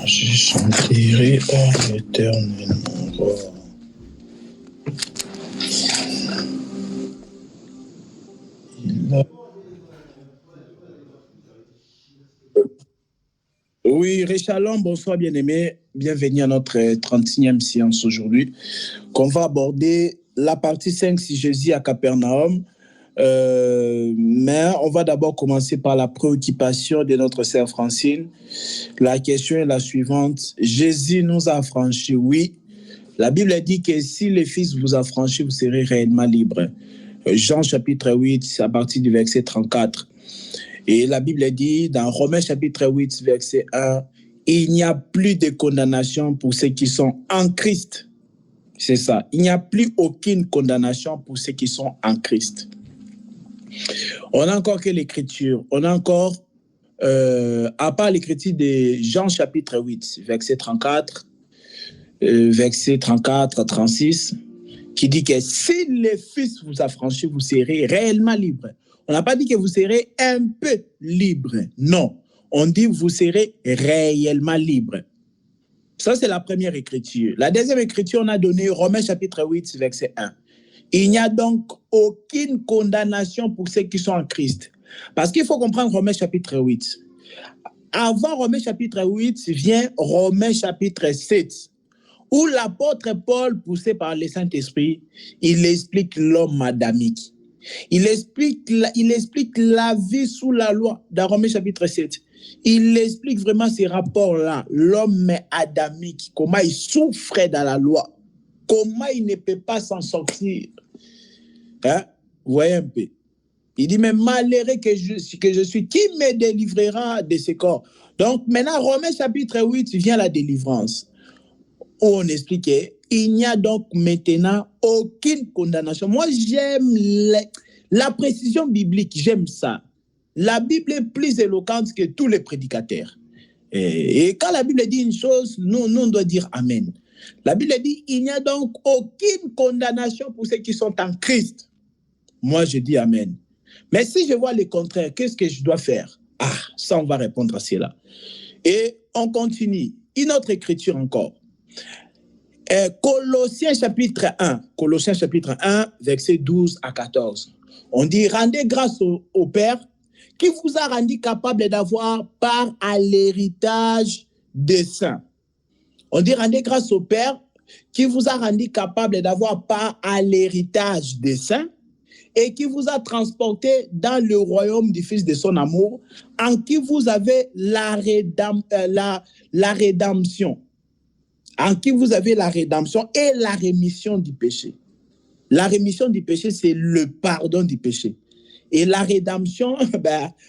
Je chanterai à l'Éternel mon roi. Oui, Richalon, bonsoir bien-aimé. Bienvenue à notre 36e séance aujourd'hui, qu'on va aborder la partie 5 si Jésus à Capernaum. Mais on va d'abord commencer par la préoccupation de notre sœur Francine. La question est la suivante. Jésus nous a affranchis, oui. La Bible dit que si le Fils vous a franchi, vous serez réellement libre. Jean chapitre 8, à partir du verset 34. Et la Bible dit dans Romains chapitre 8, verset 1, il n'y a plus de condamnation pour ceux qui sont en Christ. C'est ça. Il n'y a plus aucune condamnation pour ceux qui sont en Christ. On a encore que l'écriture. On a encore, à part l'écriture de Jean chapitre 8, verset 34, verset 34 à 36, qui dit que si le Fils vous a franchi, vous serez réellement libre. On n'a pas dit que vous serez un peu libre. Non. On dit que vous serez réellement libre. Ça, c'est la première écriture. La deuxième écriture, on a donné Romains chapitre 8, verset 1. Il n'y a donc aucune condamnation pour ceux qui sont en Christ. Parce qu'il faut comprendre Romains chapitre 8. Avant Romains chapitre 8 vient Romains chapitre 7, où l'apôtre Paul, poussé par le Saint-Esprit, il explique l'homme adamique. Il explique la vie sous la loi dans Romains chapitre 7. Il explique vraiment ces rapports-là, l'homme adamique, comment il souffrait dans la loi, comment il ne peut pas s'en sortir. Hein? Vous voyez un peu. Il dit, mais malheureux que je suis, qui me délivrera de ce corps? Donc maintenant, Romains chapitre 8 vient la délivrance, où on expliquait, il n'y a donc maintenant aucune condamnation. Moi, j'aime la précision biblique, j'aime ça. La Bible est plus éloquente que tous les prédicateurs. Et quand la Bible dit une chose, nous, on doit dire Amen. La Bible dit, il n'y a donc aucune condamnation pour ceux qui sont en Christ. Moi, je dis Amen. Mais si je vois le contraire, qu'est-ce que je dois faire? Ah, ça, on va répondre à cela. Et on continue. Une autre écriture encore. Colossiens chapitre 1, verset 12 à 14. On dit, rendez grâce au Père qui vous a rendu capable d'avoir part à l'héritage des saints. On dit, rendez grâce au Père qui vous a rendu capable d'avoir part à l'héritage des saints et qui vous a transporté dans le royaume du Fils de son amour, en qui vous avez la rédemption. En qui vous avez la rédemption et la rémission du péché. La rémission du péché, c'est le pardon du péché. Et la rédemption,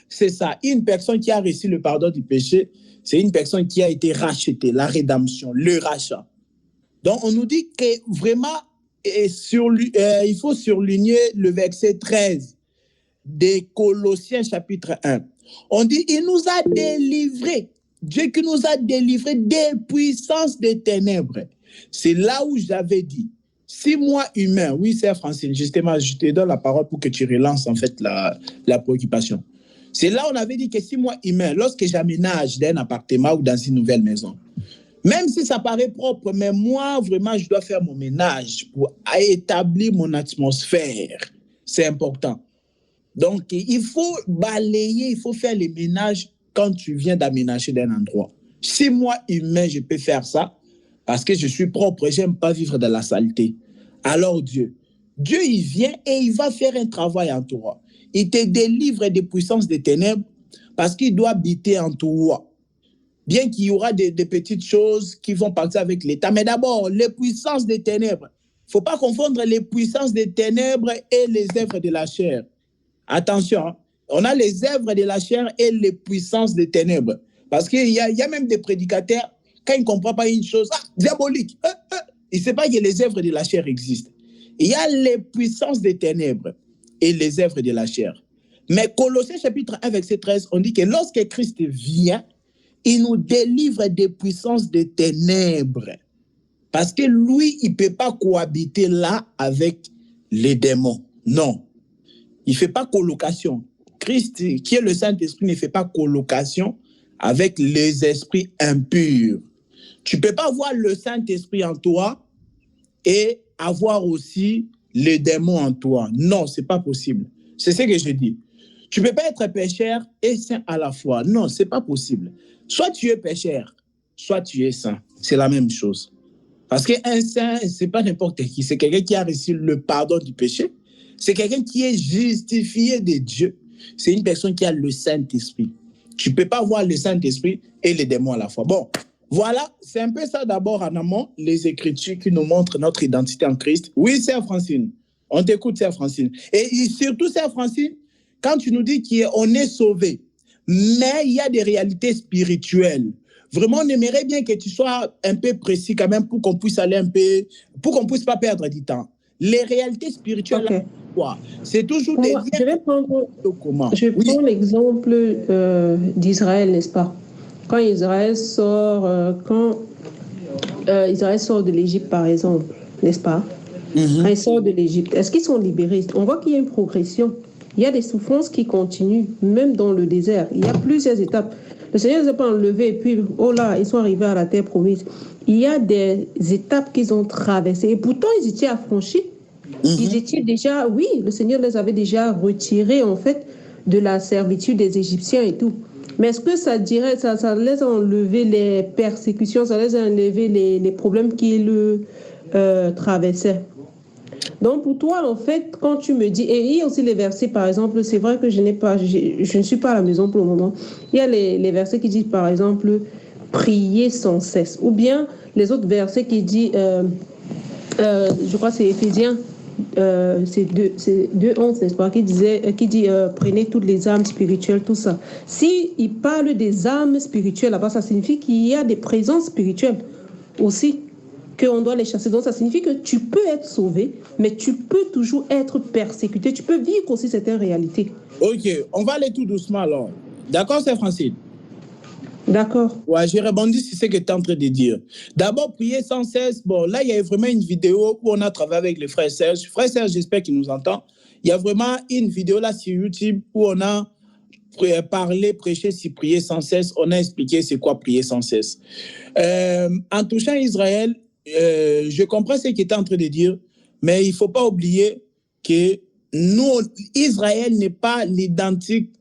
c'est ça. Une personne qui a reçu le pardon du péché, c'est une personne qui a été rachetée. La rédemption, le rachat. Donc, on nous dit que vraiment, il faut surligner le verset 13 de Colossiens chapitre 1. On dit, il nous a délivrés. Dieu qui nous a délivrés des puissances des ténèbres. C'est là où j'avais dit, si moi humain, oui, c'est Francine, justement, je te donne la parole pour que tu relances en fait la préoccupation. C'est là où on avait dit que si moi humain, lorsque j'aménage d'un appartement ou dans une nouvelle maison, même si ça paraît propre, mais moi, vraiment, je dois faire mon ménage pour établir mon atmosphère. C'est important. Donc, il faut balayer, il faut faire les ménages quand tu viens d'aménager d'un endroit. Si moi, humain, je peux faire ça, parce que je suis propre et je n'aime pas vivre dans la saleté, alors Dieu, il vient et il va faire un travail en toi. Il te délivre des puissances des ténèbres parce qu'il doit habiter en toi. Bien qu'il y aura des petites choses qui vont partir avec l'État, mais d'abord, les puissances des ténèbres. Il ne faut pas confondre les puissances des ténèbres et les œuvres de la chair. Attention, on a les œuvres de la chair et les puissances des ténèbres. Parce qu'il y a même des prédicateurs, quand ils ne comprennent pas une chose, diabolique, ils ne savent pas que les œuvres de la chair existent. Il y a les puissances des ténèbres et les œuvres de la chair. Mais Colossiens chapitre 1, verset 13, on dit que lorsque Christ vient, il nous délivre des puissances des ténèbres. Parce que lui, il ne peut pas cohabiter là avec les démons. Non. Il ne fait pas colocation. Christ, qui est le Saint-Esprit, ne fait pas colocation avec les esprits impurs. Tu ne peux pas avoir le Saint-Esprit en toi et avoir aussi les démons en toi. Non, ce n'est pas possible. C'est ce que je dis. Tu ne peux pas être pécheur et saint à la fois. Non, ce n'est pas possible. Soit tu es pécheur, soit tu es saint. C'est la même chose. Parce qu'un saint, ce n'est pas n'importe qui. C'est quelqu'un qui a reçu le pardon du péché. C'est quelqu'un qui est justifié de Dieu. C'est une personne qui a le Saint-Esprit. Tu ne peux pas voir le Saint-Esprit et les démons à la fois. Bon, voilà, c'est un peu ça d'abord en amont, les Écritures qui nous montrent notre identité en Christ. Oui, Sœur Francine, on t'écoute, Sœur Francine. Et surtout, Sœur Francine, quand tu nous dis qu'on est sauvé, mais il y a des réalités spirituelles. Vraiment, on aimerait bien que tu sois un peu précis quand même pour qu'on puisse aller un peu, pour qu'on ne puisse pas perdre du temps. Les réalités spirituelles, okay. Quoi? C'est toujours des liens. Je vais prendre l'exemple d'Israël, n'est-ce pas? Quand Israël sort, Israël sort de l'Égypte, par exemple, n'est-ce pas? Quand ils sortent de l'Égypte, est-ce qu'ils sont libérés? On voit qu'il y a une progression. Il y a des souffrances qui continuent, même dans le désert. Il y a plusieurs étapes. Le Seigneur ne les a pas enlevés et puis, oh là, ils sont arrivés à la terre promise. Il y a des étapes qu'ils ont traversées. Et pourtant, ils étaient affranchis. Ils étaient déjà, oui, le Seigneur les avait déjà retirés, en fait, de la servitude des Égyptiens et tout. Mais est-ce que ça dirait, ça les a enlevé les persécutions, ça les a enlevé les problèmes qu'ils traversaient? Donc, pour toi, en fait, quand tu me dis, et il y a aussi les versets, par exemple, c'est vrai que je ne suis pas à la maison pour le moment. Il y a les versets qui disent, par exemple, prier sans cesse. Ou bien les autres versets qui disent, je crois que c'est Éphésiens, c'est 2:11, n'est-ce pas, qui dit prenez toutes les âmes spirituelles, tout ça. Si il parle des âmes spirituelles là-bas, ça signifie qu'il y a des présences spirituelles aussi, qu'on doit les chasser. Donc ça signifie que tu peux être sauvé, mais tu peux toujours être persécuté. Tu peux vivre aussi certaines réalités. Ok, on va aller tout doucement alors. D'accord, c'est Francine? D'accord. Ouais, j'ai rebondi sur ce que tu es en train de dire. D'abord, prier sans cesse. Bon, là, il y a vraiment une vidéo où on a travaillé avec le frère Serge. Frère Serge, j'espère qu'il nous entend. Il y a vraiment une vidéo là sur YouTube où on a parlé, prêché sur prier sans cesse. On a expliqué c'est quoi prier sans cesse. En touchant Israël, je comprends ce qu'il est en train de dire, mais il ne faut pas oublier que nous, Israël n'est pas l'identique.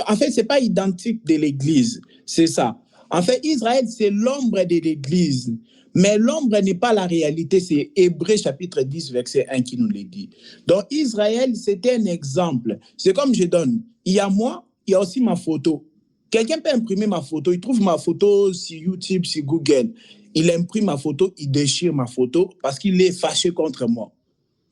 En fait, ce n'est pas identique de l'Église. C'est ça. En fait, Israël, c'est l'ombre de l'Église. Mais l'ombre n'est pas la réalité. C'est Hébreux chapitre 10, verset 1 qui nous le dit. Donc, Israël, c'était un exemple. C'est comme je donne. Il y a moi, il y a aussi ma photo. Quelqu'un peut imprimer ma photo. Il trouve ma photo sur YouTube, sur Google. Il imprime ma photo, il déchire ma photo parce qu'il est fâché contre moi.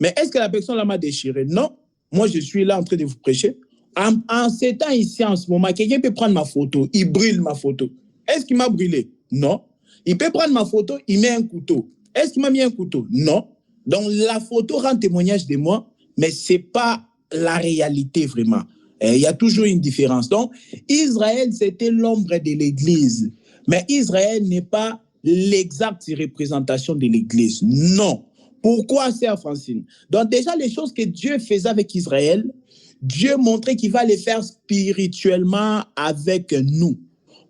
Mais est-ce que la personne là m'a déchiré? Non. Moi, je suis là en train de vous prêcher. En ces temps ici, en ce moment, quelqu'un peut prendre ma photo, il brûle ma photo. Est-ce qu'il m'a brûlé? Non. Il peut prendre ma photo, il met un couteau. Est-ce qu'il m'a mis un couteau? Non. Donc, la photo rend témoignage de moi, mais ce n'est pas la réalité vraiment. Il y a toujours une différence. Donc, Israël, c'était l'ombre de l'Église. Mais Israël n'est pas l'exacte représentation de l'Église. Non. Pourquoi, Sœur Francine? Donc déjà, les choses que Dieu faisait avec Israël, Dieu montrait qu'il va les faire spirituellement avec nous.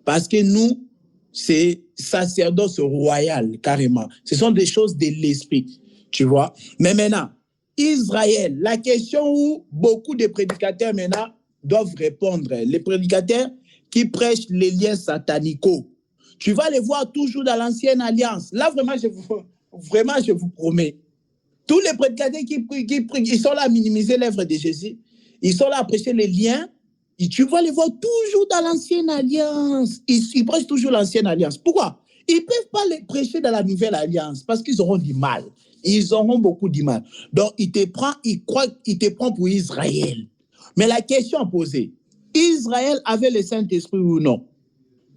Parce que nous, c'est sacerdoce royal, carrément. Ce sont des choses de l'esprit, tu vois. Mais maintenant, Israël, la question où beaucoup de prédicateurs maintenant doivent répondre, les prédicateurs qui prêchent les liens satanicaux, tu vas les voir toujours dans l'ancienne alliance. Là, vraiment, je vous promets. Tous les prédicateurs qui prient, ils sont là à minimiser l'œuvre de Jésus. Ils sont là à prêcher les liens. Et tu vas les voir toujours dans l'ancienne alliance. Ils prêchent toujours l'ancienne alliance. Pourquoi? Ils ne peuvent pas les prêcher dans la nouvelle alliance parce qu'ils auront du mal. Ils auront beaucoup du mal. Donc, ils te prennent pour Israël. Mais la question à poser, Israël avait le Saint-Esprit ou non?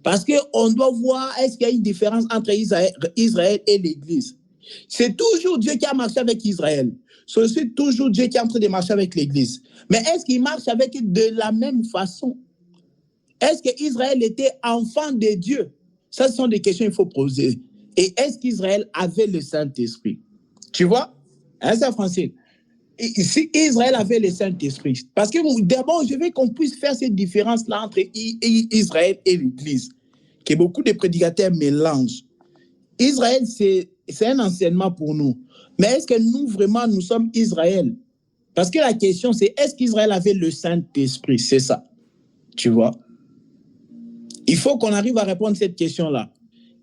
Parce qu'on doit voir, est-ce qu'il y a une différence entre Israël et l'Église? C'est toujours Dieu qui a marché avec Israël. C'est toujours Dieu qui est en train de marcher avec l'Église. Mais est-ce qu'il marche avec eux de la même façon? Est-ce qu'Israël était enfant de Dieu? Ça, ce sont des questions qu'il faut poser. Et est-ce qu'Israël avait le Saint-Esprit? Tu vois? Hein, c'est Francine? si Israël avait le Saint-Esprit, parce que d'abord, je veux qu'on puisse faire cette différence-là entre Israël et l'Église, que beaucoup de prédicateurs mélangent. Israël, c'est un enseignement pour nous. Mais est-ce que nous, vraiment, nous sommes Israël? Parce que la question, c'est est-ce qu'Israël avait le Saint-Esprit? C'est ça. Tu vois? Il faut qu'on arrive à répondre à cette question-là.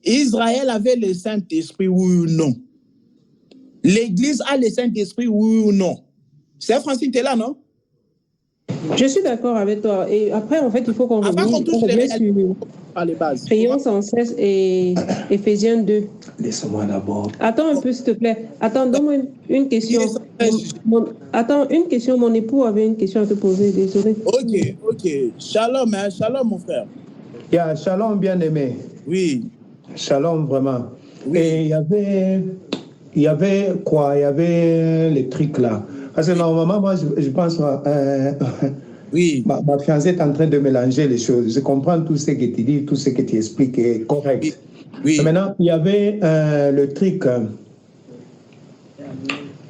Israël avait le Saint-Esprit, oui ou non? L'Église a le Saint-Esprit, oui ou non? C'est Francine, tu es là, non? Je suis d'accord avec toi. Et après, en fait, il faut qu'on revienne sur les bases. Prions sans cesse et Éphésiens 2. Laisse-moi d'abord. Attends un peu, s'il te plaît. Attends, donne-moi une question. Attends, une question. Mon époux avait une question à te poser. Désolé. Ok. Shalom, hein? Shalom, mon frère. Yeah, shalom, bien-aimé. Oui. Shalom, vraiment. Oui. Et il y avait quoi? Il y avait les trucs là. Parce que normalement, moi, je pense... oui. Ma fiancée est en train de mélanger les choses. Je comprends tout ce que tu dis, tout ce que tu expliques est correct. Oui. Mais maintenant, il y avait le truc...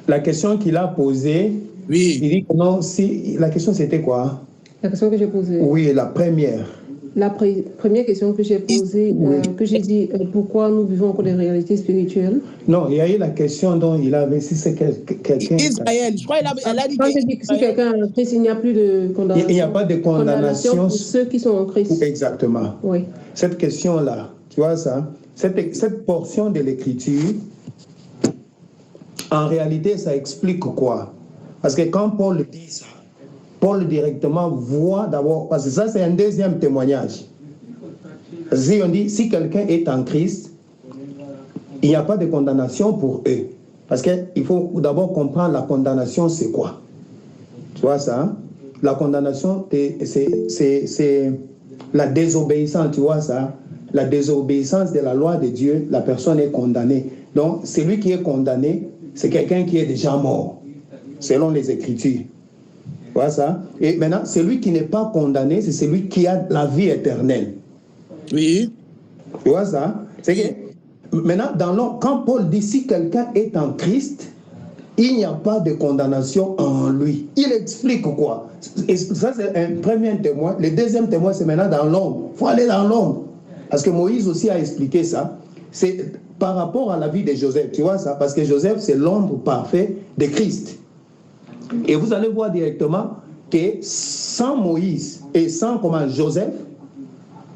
la question qu'il a posée... Oui. Il dit que non, si... La question, c'était quoi? La question que j'ai posée. Oui, la première. La première question que j'ai posée, que j'ai dit, pourquoi nous vivons encore des réalités spirituelles? Non, il y a eu la question dont il avait, si c'est quelqu'un... Israël, je crois qu'elle a dit que si quelqu'un est en Christ, il n'y a plus de condamnation. Il n'y a pas de condamnation pour ceux qui sont en Christ. Exactement. Oui. Cette question-là, tu vois ça, cette portion de l'Écriture, en réalité, ça explique quoi? Parce que quand Paul dit ça, Paul directement voit d'abord, parce que ça c'est un deuxième témoignage. Si on dit, si quelqu'un est en Christ, il n'y a pas de condamnation pour eux. Parce qu'il faut d'abord comprendre la condamnation, c'est quoi? Tu vois ça? Hein? La condamnation, c'est la désobéissance, tu vois ça? La désobéissance de la loi de Dieu, la personne est condamnée. Donc, celui qui est condamné, c'est quelqu'un qui est déjà mort, selon les Écritures. Tu vois ça? Et maintenant, celui qui n'est pas condamné, c'est celui qui a la vie éternelle. Oui. Tu vois ça? C'est que, maintenant, quand Paul dit si quelqu'un est en Christ, il n'y a pas de condamnation en lui. Il explique quoi? Et ça, c'est un premier témoin. Le deuxième témoin, c'est maintenant dans l'ombre. Il faut aller dans l'ombre. Parce que Moïse aussi a expliqué ça. C'est par rapport à la vie de Joseph. Tu vois ça? Parce que Joseph, c'est l'ombre parfait de Christ. Et vous allez voir directement que sans Moïse et sans Joseph,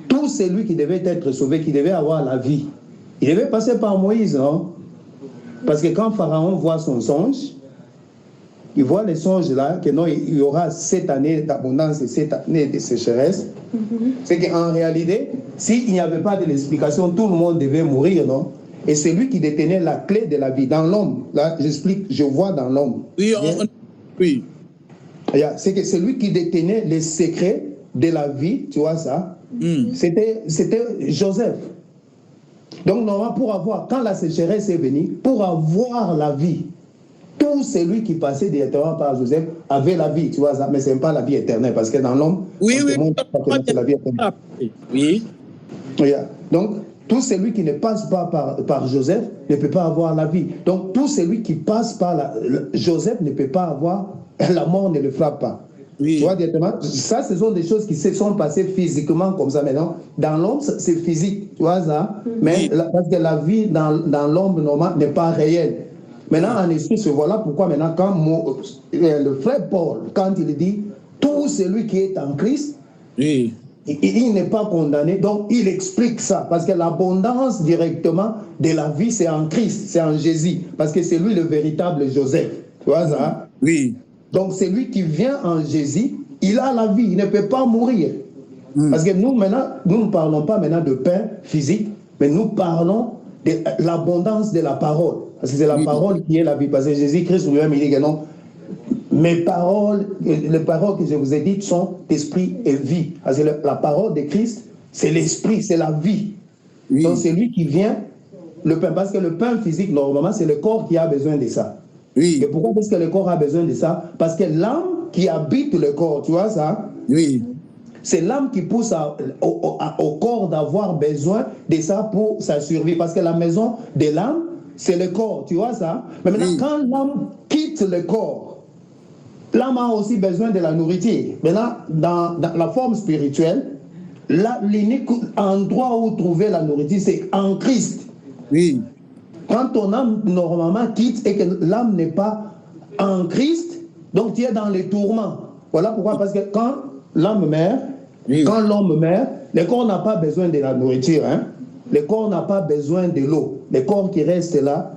tout celui qui devait être sauvé, qui devait avoir la vie, il devait passer par Moïse, non? Parce que quand Pharaon voit son songe, il voit les songes là, que non, il y aura 7 années d'abondance et 7 années de sécheresse. C'est qu'en réalité, s'il n'y avait pas de l'explication, tout le monde devait mourir, non? Et c'est lui qui détenait la clé de la vie. Dans l'homme, là, j'explique, je vois dans l'homme. Oui. C'est que c'est lui qui détenait les secrets de la vie, tu vois ça? C'était Joseph. Donc, normalement, pour avoir, quand la sécheresse est venue, pour avoir la vie, tout celui qui passait directement par Joseph avait la vie, tu vois ça? Mais ce n'est pas la vie éternelle, parce que dans l'homme, c'est la vie éternelle. Oui. Donc, tout celui qui ne passe pas par Joseph ne peut pas avoir la vie. Donc, tout celui qui passe par Joseph ne peut pas avoir, la mort ne le frappe pas. Oui. Tu vois, directement, ça, ce sont des choses qui se sont passées physiquement comme ça. Maintenant, dans l'homme, c'est physique, tu vois ça? Mais parce que la vie dans l'homme, normalement, n'est pas réelle. Maintenant, en esprit, voilà pourquoi maintenant, quand le frère Paul, quand il dit, tout celui qui est en Christ, oui. Il n'est pas condamné, donc il explique ça, parce que l'abondance directement de la vie, c'est en Christ, c'est en Jésus, parce que c'est lui le véritable Joseph, tu vois ça? Oui. Donc c'est lui qui vient en Jésus, il a la vie, il ne peut pas mourir. Parce que nous maintenant, nous ne parlons pas maintenant de pain physique, mais nous parlons de l'abondance de la parole, parce que c'est la parole qui est la vie, parce que Jésus-Christ lui-même, il dit que non, mes paroles, les paroles que je vous ai dites sont esprit et vie. Parce que la parole de Christ, c'est l'esprit, c'est la vie. Oui. Donc c'est lui qui vient, le pain. Parce que le pain physique, normalement, c'est le corps qui a besoin de ça. Oui. Et pourquoi est-ce que le corps a besoin de ça? Parce que l'âme qui habite le corps, tu vois ça? Oui. C'est l'âme qui pousse au corps d'avoir besoin de ça pour sa survie. Parce que la maison de l'âme, c'est le corps, tu vois ça? Mais maintenant, quand l'âme quitte le corps, l'âme a aussi besoin de la nourriture. Maintenant, dans la forme spirituelle, l'unique endroit où trouver la nourriture, c'est en Christ. Oui. Quand ton âme normalement quitte et que l'âme n'est pas en Christ, donc tu es dans les tourments. Voilà pourquoi, parce que quand l'âme meurt, quand l'homme meurt, le corps n'a pas besoin de la nourriture. Hein? Le corps n'a pas besoin de l'eau. Le corps qui reste là,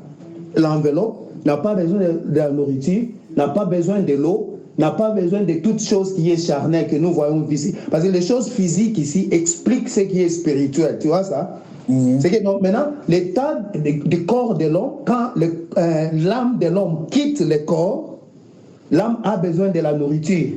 l'enveloppe, n'a pas besoin de la nourriture, n'a pas besoin de l'eau, n'a pas besoin de toute chose qui est charnelle que nous voyons ici. Parce que les choses physiques ici expliquent ce qui est spirituel. Tu vois ça? C'est que donc, maintenant, l'état du corps de l'homme, quand l'âme de l'homme quitte le corps, l'âme a besoin de la nourriture.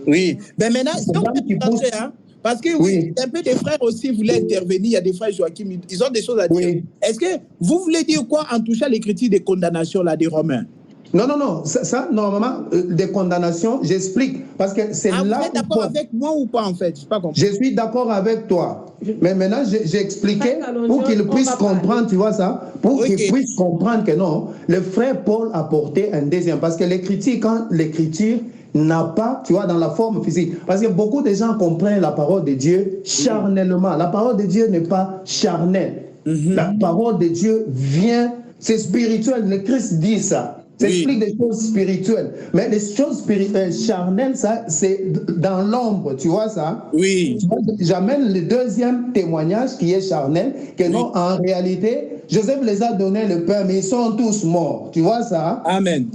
Oui. Mais maintenant, est-ce que vous êtes rentré, hein? Parce que oui, un peu des frères aussi voulaient intervenir. Il y a des frères Joachim, ils ont des choses à dire. Oui. Est-ce que vous voulez dire quoi en touchant l'écriture des condamnations là, des Romains? Non. Ça, normalement, des condamnations, j'explique. Parce que c'est là. Vous êtes d'accord avec moi ou pas, en fait? Je suis d'accord avec toi. Mais maintenant, j'ai expliqué pour qu'il puisse comprendre, tu vois ça? Pour qu'il puisse comprendre que non, le frère Paul a porté un deuxième. Parce que l'écriture, quand l'écriture n'a pas, tu vois, dans la forme physique. Parce que beaucoup de gens comprennent la parole de Dieu charnellement. La parole de Dieu n'est pas charnelle. La parole de Dieu vient, c'est spirituel. Le Christ dit ça. Ça explique des choses spirituelles. Mais les choses spirituelles, charnelles, ça, c'est dans l'ombre, tu vois ça? Oui. J'amène le deuxième témoignage qui est charnel, que non, en réalité, Joseph les a donné le pain, mais ils sont tous morts. Tu vois ça? Amen.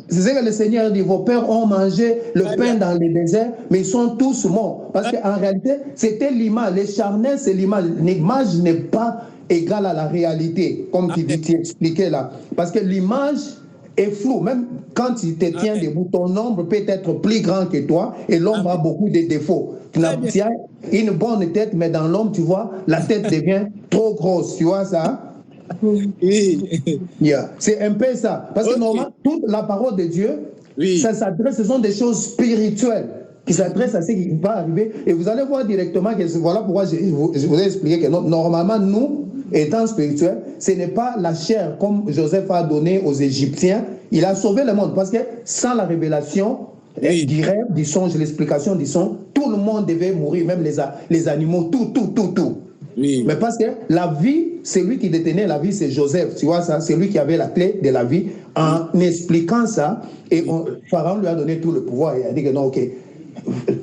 C'est ce que le Seigneur dit, vos pères ont mangé le pain dans le désert, mais ils sont tous morts. Parce qu'en réalité, c'était l'image. Les charnels, c'est l'image. L'image n'est pas égale à la réalité, comme tu expliquais là. Parce que l'image est flou. Même quand tu te tiens debout, ton ombre peut être plus grand que toi et l'ombre a beaucoup de défauts. Tu as une bonne tête, mais dans l'ombre, tu vois, la tête devient trop grosse. Tu vois ça? C'est un peu ça. Parce que normalement, toute la parole de Dieu, ça s'adresse, ce sont des choses spirituelles qui s'adressent à ce qui va arriver. Et vous allez voir directement que voilà pourquoi je vous ai expliqué que normalement, nous, étant spirituel, ce n'est pas la chair comme Joseph a donné aux Égyptiens. Il a sauvé le monde parce que sans la révélation du rêve, du songe, l'explication du son, tout le monde devait mourir, même les animaux, tout. Mais parce que la vie, c'est lui qui détenait la vie, c'est Joseph, tu vois ça, c'est lui qui avait la clé de la vie. En expliquant ça, et Pharaon lui a donné tout le pouvoir et a dit que non, ok,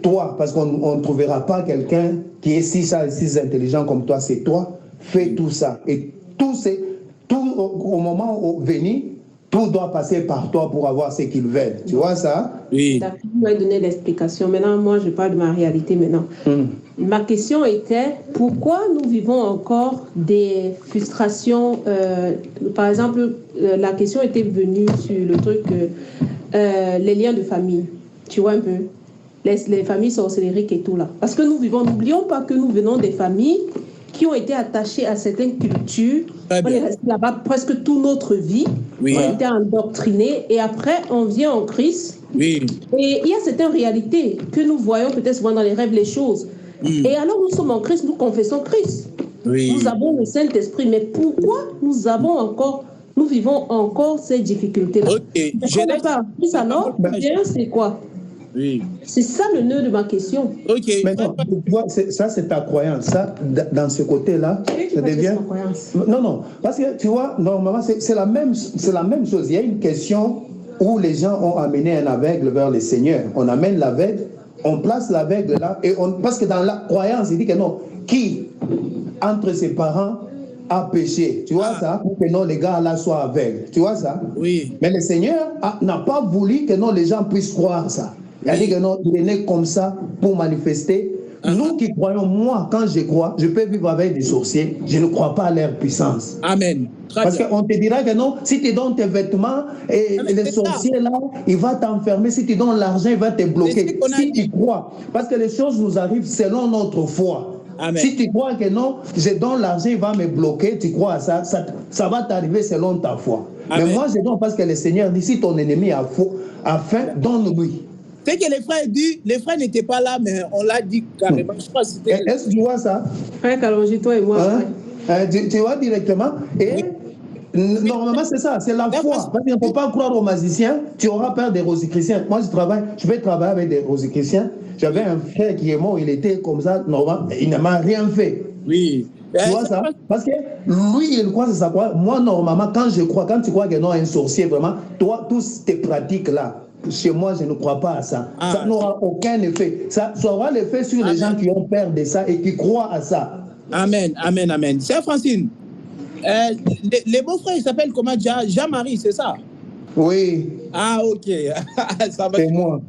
toi, parce qu'on ne trouvera pas quelqu'un qui est si intelligent comme toi, c'est toi. Fais tout ça. Et tout au moment où venir, tout doit passer par toi pour avoir ce qu'ils veulent. Tu vois ça? Oui. D'accord, vous m'avez donné l'explication. Maintenant, moi, je parle de ma réalité maintenant. Ma question était, pourquoi nous vivons encore des frustrations par exemple, la question était venue sur le truc, les liens de famille. Tu vois un peu? Les familles sorcellériques et tout là. Parce que n'oublions pas que nous venons des familles qui ont été attachés à certaines cultures. On est resté là-bas presque toute notre vie. On a été endoctrinés. Et après, on vient en Christ. Et il y a certaines réalités que nous voyons peut-être souvent dans les rêves, les choses. Et alors, nous sommes en Christ, nous confessons Christ. Nous avons le Saint-Esprit. Mais pourquoi nous vivons encore ces difficultés-là? On n'a pas appris alors, c'est quoi? C'est ça le nœud de ma question. Maintenant, tu vois, ça c'est ta croyance. Ça, dans ce côté-là, ça devient. Non, parce que tu vois, normalement, c'est la même chose. Il y a une question où les gens ont amené un aveugle vers le Seigneur. On amène l'aveugle, on place l'aveugle là, parce que dans la croyance, il dit que non, qui entre ses parents a péché. Tu vois ça? Pour que non, les gars là soient aveugles. Tu vois ça? Oui. Mais le Seigneur n'a pas voulu que non, les gens puissent croire ça. Il a dit que non, il est né comme ça pour manifester. Nous qui croyons, moi, quand je crois, je peux vivre avec des sorciers, je ne crois pas à leur puissance. Amen. Parce qu'on te dira que non, si tu donnes tes vêtements, et les sorciers là, il va t'enfermer. Si tu donnes l'argent, il va te bloquer. Si tu crois, parce que les choses nous arrivent selon notre foi. Amen. Si tu crois que non, je donne l'argent, il va me bloquer, tu crois à ça, ça va t'arriver selon ta foi. Amen. Mais moi, je donne parce que le Seigneur dit, si ton ennemi a faim, donne-lui. C'est que les frères n'étaient pas là, mais on l'a dit carrément. Je crois que c'était... Est-ce que tu vois ça? Frère Kalonji, toi et moi. Tu vois directement. Et Normalement, c'est ça, c'est la foi. Parce qu'il ne faut pas croire aux magiciens, tu auras peur des rosicruciens. Moi, je vais travailler avec des rosicruciens. J'avais un frère qui est mort, il était comme ça, normalement, il ne m'a rien fait. Oui. Tu vois ça? Parce que lui, il croit, c'est ça quoi. Moi, normalement, quand tu crois que non, un sorcier, vraiment, toi, toutes tes pratiques-là, chez moi, je ne crois pas à ça. Ça n'aura aucun effet. Ça aura l'effet sur les gens qui ont peur de ça et qui croient à ça. Amen, amen, amen. Sœur Francine, les beaux-frères, ils s'appellent comment? Jean-Marie, c'est ça? Oui. Ah, ok. C'est moi.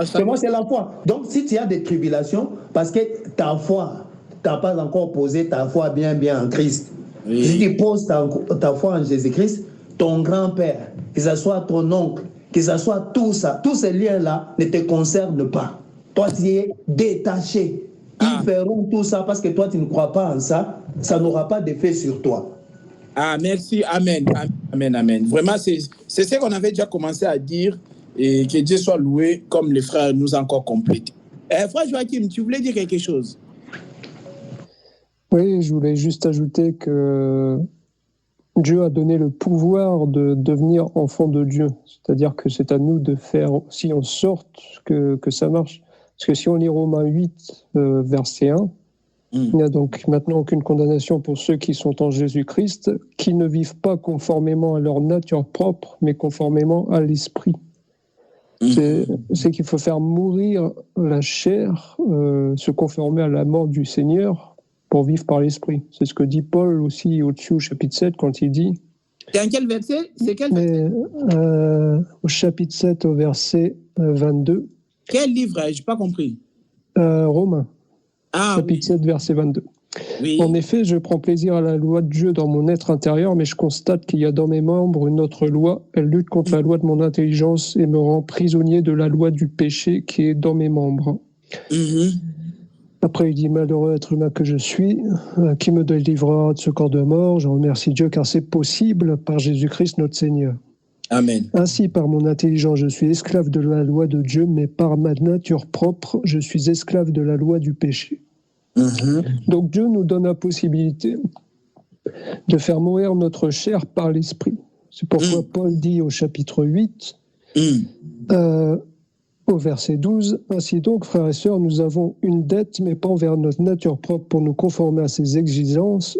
C'est moi, c'est la foi. Donc, si tu as des tribulations, parce que ta foi, tu n'as pas encore posé ta foi bien en Christ. Oui. Si tu poses ta foi en Jésus-Christ, ton grand-père, que ce soit ton oncle, que ce soit tout ça, tous ces liens-là ne te concernent pas. Toi, tu es détaché. Ils feront tout ça parce que toi, tu ne crois pas en ça. Ça n'aura pas d'effet sur toi. Ah, merci. Amen. Amen, amen. Vraiment, c'est ce qu'on avait déjà commencé à dire et que Dieu soit loué comme les frères nous ont encore complété. Frère Joachim, tu voulais dire quelque chose? Oui, je voulais juste ajouter que Dieu a donné le pouvoir de devenir enfant de Dieu. C'est-à-dire que c'est à nous de faire aussi en sorte que ça marche. Parce que si on lit Romains 8, verset 1, il n'y a donc maintenant aucune condamnation pour ceux qui sont en Jésus-Christ, qui ne vivent pas conformément à leur nature propre, mais conformément à l'esprit. C'est qu'il faut faire mourir la chair, se conformer à la mort du Seigneur pour vivre par l'esprit. C'est ce que dit Paul aussi au-dessus au chapitre 7 quand il dit... C'est quel verset? C'est quel verset? Au chapitre 7, au verset 22. Quel livre? Je n'ai pas compris. Romains, chapitre 7, verset 22. Oui. En effet, je prends plaisir à la loi de Dieu dans mon être intérieur, mais je constate qu'il y a dans mes membres une autre loi. Elle lutte contre la loi de mon intelligence et me rend prisonnier de la loi du péché qui est dans mes membres. Après, il dit, malheureux être humain que je suis, qui me délivrera de ce corps de mort? Je remercie Dieu car c'est possible par Jésus-Christ notre Seigneur. Amen. Ainsi, par mon intelligence, je suis esclave de la loi de Dieu, mais par ma nature propre, je suis esclave de la loi du péché. Donc Dieu nous donne la possibilité de faire mourir notre chair par l'esprit. C'est pourquoi Paul dit au chapitre 8, au verset 12, « Ainsi donc, frères et sœurs, nous avons une dette, mais pas envers notre nature propre pour nous conformer à ses exigences.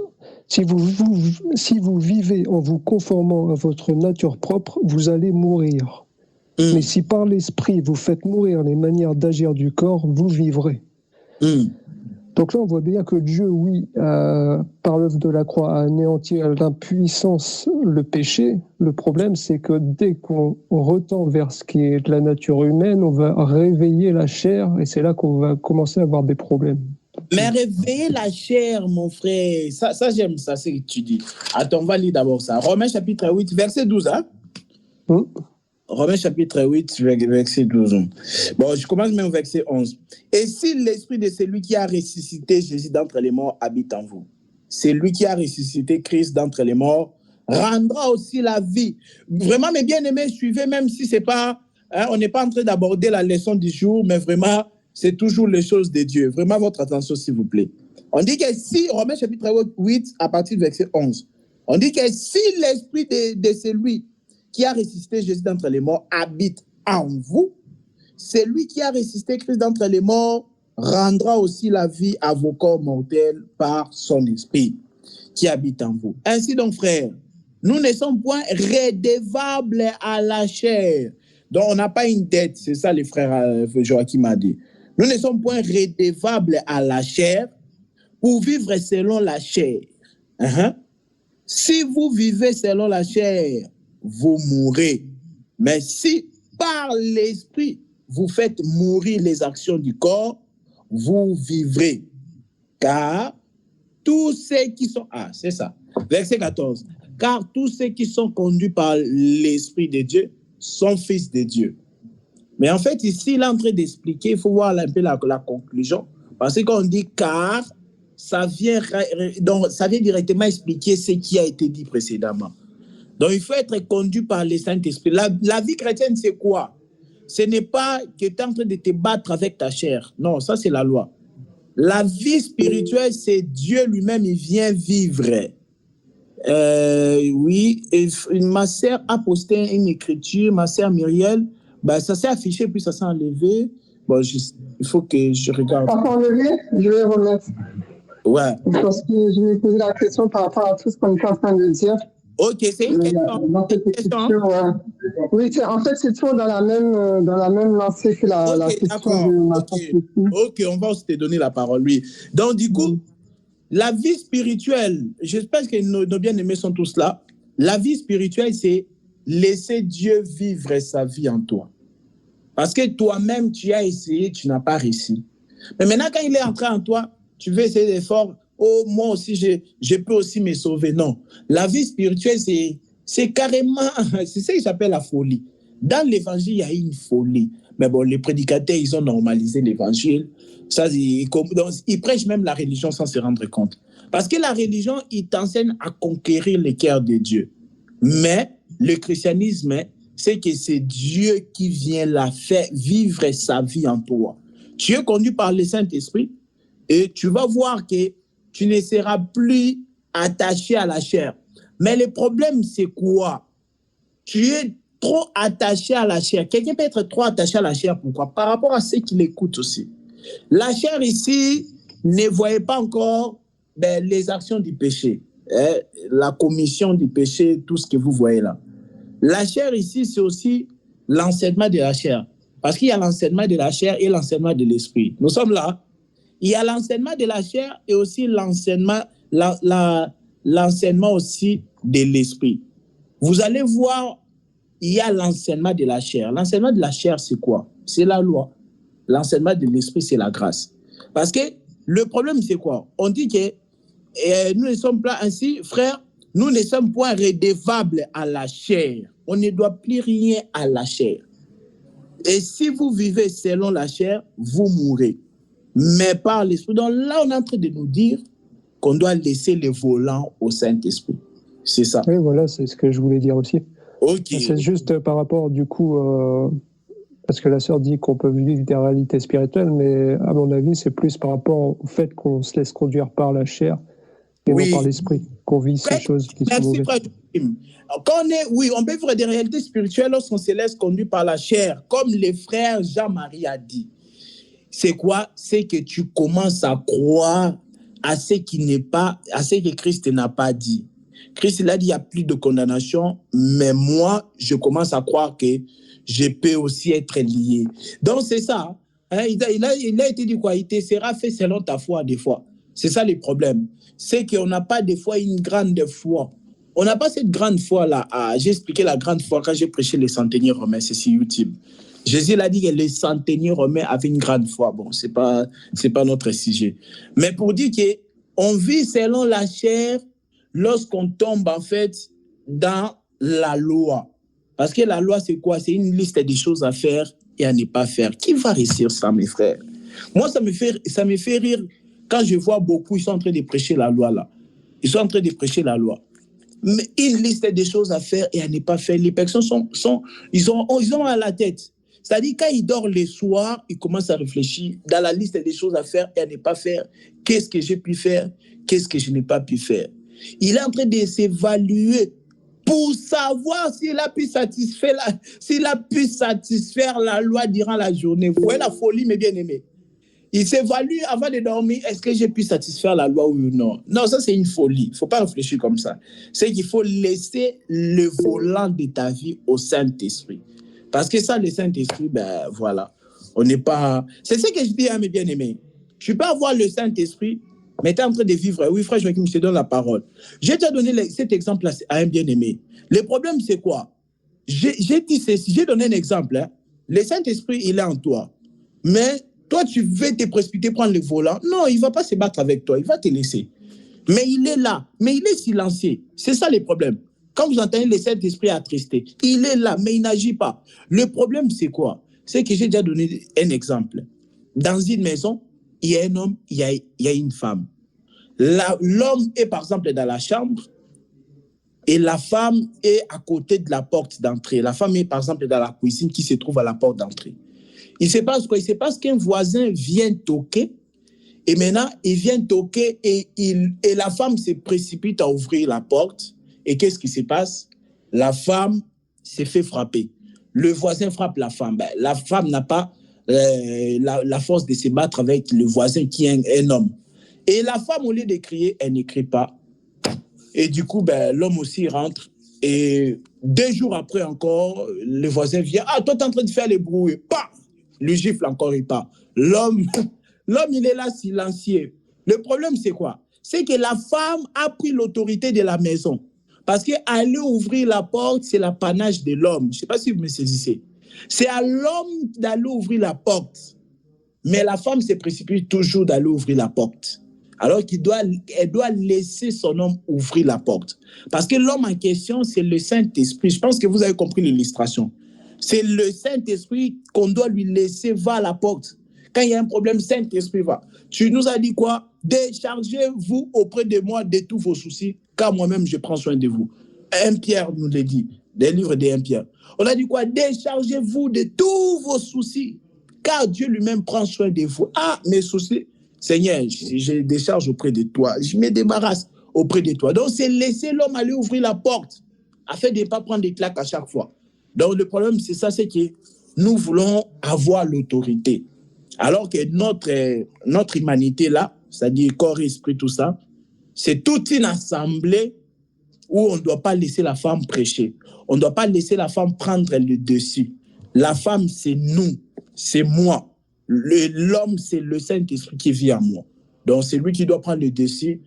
Si vous vivez en vous conformant à votre nature propre, vous allez mourir. Mais si par l'esprit vous faites mourir les manières d'agir du corps, vous vivrez. » Donc là, on voit bien que Dieu, oui, par l'œuvre de la croix, a anéanti à l'impuissance le péché. Le problème, c'est que dès qu'on retend vers ce qui est de la nature humaine, on va réveiller la chair et c'est là qu'on va commencer à avoir des problèmes. Mais réveiller la chair, mon frère, ça j'aime ça, c'est ce que tu dis. Attends, on va lire d'abord ça. Romains chapitre 8, verset 12, hein? Romains chapitre 8, verset 12. Bon, je commence même au verset 11. Et si l'esprit de celui qui a ressuscité Jésus d'entre les morts habite en vous, celui qui a ressuscité Christ d'entre les morts rendra aussi la vie. Vraiment, mes bien-aimés, suivez, même si c'est pas, on n'est pas en train d'aborder la leçon du jour, mais vraiment, c'est toujours les choses de Dieu. Vraiment, votre attention, s'il vous plaît. On dit que si, Romains chapitre 8, à partir du verset 11, on dit que si l'esprit de celui qui a ressuscité Jésus d'entre les morts habite en vous, celui qui a ressuscité Christ d'entre les morts rendra aussi la vie à vos corps mortels par son esprit qui habite en vous. Ainsi donc, frères, nous ne sommes point redevables à la chair. Donc, on n'a pas une dette, c'est ça les frères Joachim a dit. Nous ne sommes point redevables à la chair pour vivre selon la chair. Si vous vivez selon la chair, vous mourrez. Mais si par l'esprit, vous faites mourir les actions du corps, vous vivrez. Car tous ceux qui sont... Ah, c'est ça. Verset 14. Car tous ceux qui sont conduits par l'Esprit de Dieu sont fils de Dieu. Mais en fait, ici, il est en train d'expliquer, il faut voir un peu la conclusion. Parce que quand on dit car, ça vient directement expliquer ce qui a été dit précédemment. Donc, il faut être conduit par le Saint-Esprit. La vie chrétienne, c'est quoi? Ce n'est pas que tu es en train de te battre avec ta chair. Non, ça, c'est la loi. La vie spirituelle, c'est Dieu lui-même, il vient vivre. Oui, et ma sœur a posté une écriture, ma sœur Myriel, bah, ça s'est affiché puis ça s'est enlevé. Bon, il faut que je regarde. Ça s'est enlevé, je vais remettre. Ouais. Parce que je vais poser la question par rapport à tout ce qu'on est en train de dire. Ok, c'est une question. Dans cette écriture, oui, en fait, c'est toujours dans la même lancée que la question de ma Ok, on va aussi te donner la parole, oui. Donc, du coup, la vie spirituelle, j'espère que nos bien-aimés sont tous là. La vie spirituelle, c'est laisser Dieu vivre sa vie en toi. Parce que toi-même, tu as essayé, tu n'as pas réussi. Mais maintenant, quand il est entré en toi, tu veux essayer d'effort. Oh, moi aussi, je peux aussi me sauver. Non. La vie spirituelle, c'est carrément, c'est ça qu'ils appellent la folie. Dans l'évangile, il y a une folie. Mais bon, les prédicateurs, ils ont normalisé l'évangile. Ça, ils prêchent même la religion sans se rendre compte. Parce que la religion, il t'enseigne à conquérir le cœur de Dieu. Mais le christianisme, c'est que c'est Dieu qui vient la faire vivre sa vie en toi. Tu es conduit par le Saint-Esprit et tu vas voir que tu ne seras plus attaché à la chair. Mais le problème, c'est quoi? Tu es trop attaché à la chair. Quelqu'un peut être trop attaché à la chair. Pourquoi? Par rapport à ceux qui l'écoutent aussi. La chair ici ne voyait pas encore les actions du péché, la commission du péché, tout ce que vous voyez là. La chair ici, c'est aussi l'enseignement de la chair. Parce qu'il y a l'enseignement de la chair et l'enseignement de l'esprit. Nous sommes là. Il y a l'enseignement de la chair et aussi l'enseignement aussi de l'esprit. Vous allez voir, il y a l'enseignement de la chair. L'enseignement de la chair, c'est quoi? C'est la loi. L'enseignement de l'esprit, c'est la grâce. Parce que le problème, c'est quoi? On dit que nous ne sommes pas ainsi, frères, nous ne sommes point redevables à la chair. On ne doit plus rien à la chair. Et si vous vivez selon la chair, vous mourrez. Mais par l'esprit. Donc là, on est en train de nous dire qu'on doit laisser le volant au Saint-Esprit. C'est ça. Oui, voilà, c'est ce que je voulais dire aussi. Ok. C'est juste par rapport, du coup, parce que la sœur dit qu'on peut vivre des réalités spirituelles, mais à mon avis, c'est plus par rapport au fait qu'on se laisse conduire par la chair et non par l'esprit, qu'on vit ces choses qui sont mauvaises. On peut vivre des réalités spirituelles lorsqu'on se laisse conduire par la chair, comme le frère Jean-Marie a dit. C'est quoi? C'est que tu commences à croire à ce qui n'est pas, à ce que Christ n'a pas dit. Christ, il a dit, il n'y a plus de condamnation, mais moi, je commence à croire que je peux aussi être lié. Donc, c'est ça. Hein, il a été dit quoi? Il te sera fait selon ta foi, des fois. C'est ça le problème. C'est qu'on n'a pas des fois une grande foi. On n'a pas cette grande foi-là. J'ai expliqué la grande foi quand j'ai prêché les centeniers romains, c'est sur YouTube. Jésus l'a dit que les centeniers romains avaient une grande foi. Bon, c'est pas notre sujet. Mais pour dire qu'on vit selon la chair lorsqu'on tombe en fait dans la loi. Parce que la loi, c'est quoi? C'est une liste de choses à faire et à ne pas faire. Qui va réussir ça, mes frères? Moi, ça me fait rire quand je vois beaucoup, ils sont en train de prêcher la loi là. Ils sont en train de prêcher la loi. Mais une liste de choses à faire et à ne pas faire. Les personnes ils ont à la tête. C'est-à-dire, quand ils dorment le soir, ils commencent à réfléchir dans la liste des choses à faire et à ne pas faire. Qu'est-ce que j'ai pu faire? Qu'est-ce que je n'ai pas pu faire? Il est en train de s'évaluer pour savoir s'il a pu satisfaire la loi durant la journée. Vous voyez la folie, mes bien-aimés? Il s'évalue avant de dormir. Est-ce que j'ai pu satisfaire la loi ou non? Non, ça, c'est une folie. Il ne faut pas réfléchir comme ça. C'est qu'il faut laisser le volant de ta vie au Saint-Esprit. Parce que ça, le Saint-Esprit, voilà. On n'est pas... C'est ce que je dis à mes bien-aimés. Tu peux avoir le Saint-Esprit, mais tu es en train de vivre. Oui, frère Joachim, je te donne la parole. Je t'ai donné cet exemple à un bien-aimé. Le problème, c'est quoi? J'ai donné un exemple. Hein. Le Saint-Esprit, il est en toi. Mais toi, tu veux te précipiter, prendre le volant. Non, il ne va pas se battre avec toi. Il va te laisser. Mais il est là. Mais il est silencieux. C'est ça le problème. Quand vous entendez le Saint-Esprit attristé, il est là, mais il n'agit pas. Le problème, c'est quoi? C'est que j'ai déjà donné un exemple. Dans une maison, il y a un homme, il y a une femme. L'homme est, par exemple, dans la chambre et la femme est à côté de la porte d'entrée. La femme est, par exemple, dans la cuisine qui se trouve à la porte d'entrée. Il se passe quoi? Il se passe qu'un voisin vient toquer Et maintenant, il vient toquer et la femme se précipite à ouvrir la porte. Et qu'est-ce qui se passe? La femme s'est fait frapper. Le voisin frappe la femme. Ben, la femme n'a pas la force de se battre avec le voisin qui est un homme. Et la femme, au lieu de crier, elle ne crie pas. Et du coup, ben, l'homme aussi rentre. Et 2 jours après encore, le voisin vient. Ah, toi, tu es en train de faire les bruits. Pas. Le gifle encore, il part. L'homme, il est là silencieux. Le problème, c'est quoi? C'est que la femme a pris l'autorité de la maison. Parce qu'aller ouvrir la porte, c'est l'apanage de l'homme. Je ne sais pas si vous me saisissez. C'est à l'homme d'aller ouvrir la porte. Mais la femme se précipite toujours d'aller ouvrir la porte. Alors qu'elle doit laisser son homme ouvrir la porte. Parce que l'homme en question, c'est le Saint-Esprit. Je pense que vous avez compris l'illustration. C'est le Saint-Esprit qu'on doit lui laisser va à la porte. Quand il y a un problème, Saint-Esprit va. Tu nous as dit quoi? Déchargez-vous auprès de moi de tous vos soucis, car moi-même, je prends soin de vous. 1 Pierre nous l'a dit, des livres de 1 Pierre. On a dit quoi? Déchargez-vous de tous vos soucis, car Dieu lui-même prend soin de vous. Ah, mes soucis, Seigneur, je décharge auprès de toi. Je me débarrasse auprès de toi. Donc, c'est laisser l'homme aller ouvrir la porte, afin de ne pas prendre des claques à chaque fois. Donc, le problème, c'est ça, c'est que nous voulons avoir l'autorité. Alors que notre humanité, là, c'est-à-dire corps, esprit, tout ça, c'est toute une assemblée où on ne doit pas laisser la femme prêcher. On ne doit pas laisser la femme prendre le dessus. La femme, c'est nous, c'est moi. L'homme, c'est le Saint-Esprit qui vit en moi. Donc, c'est lui qui doit prendre le dessus.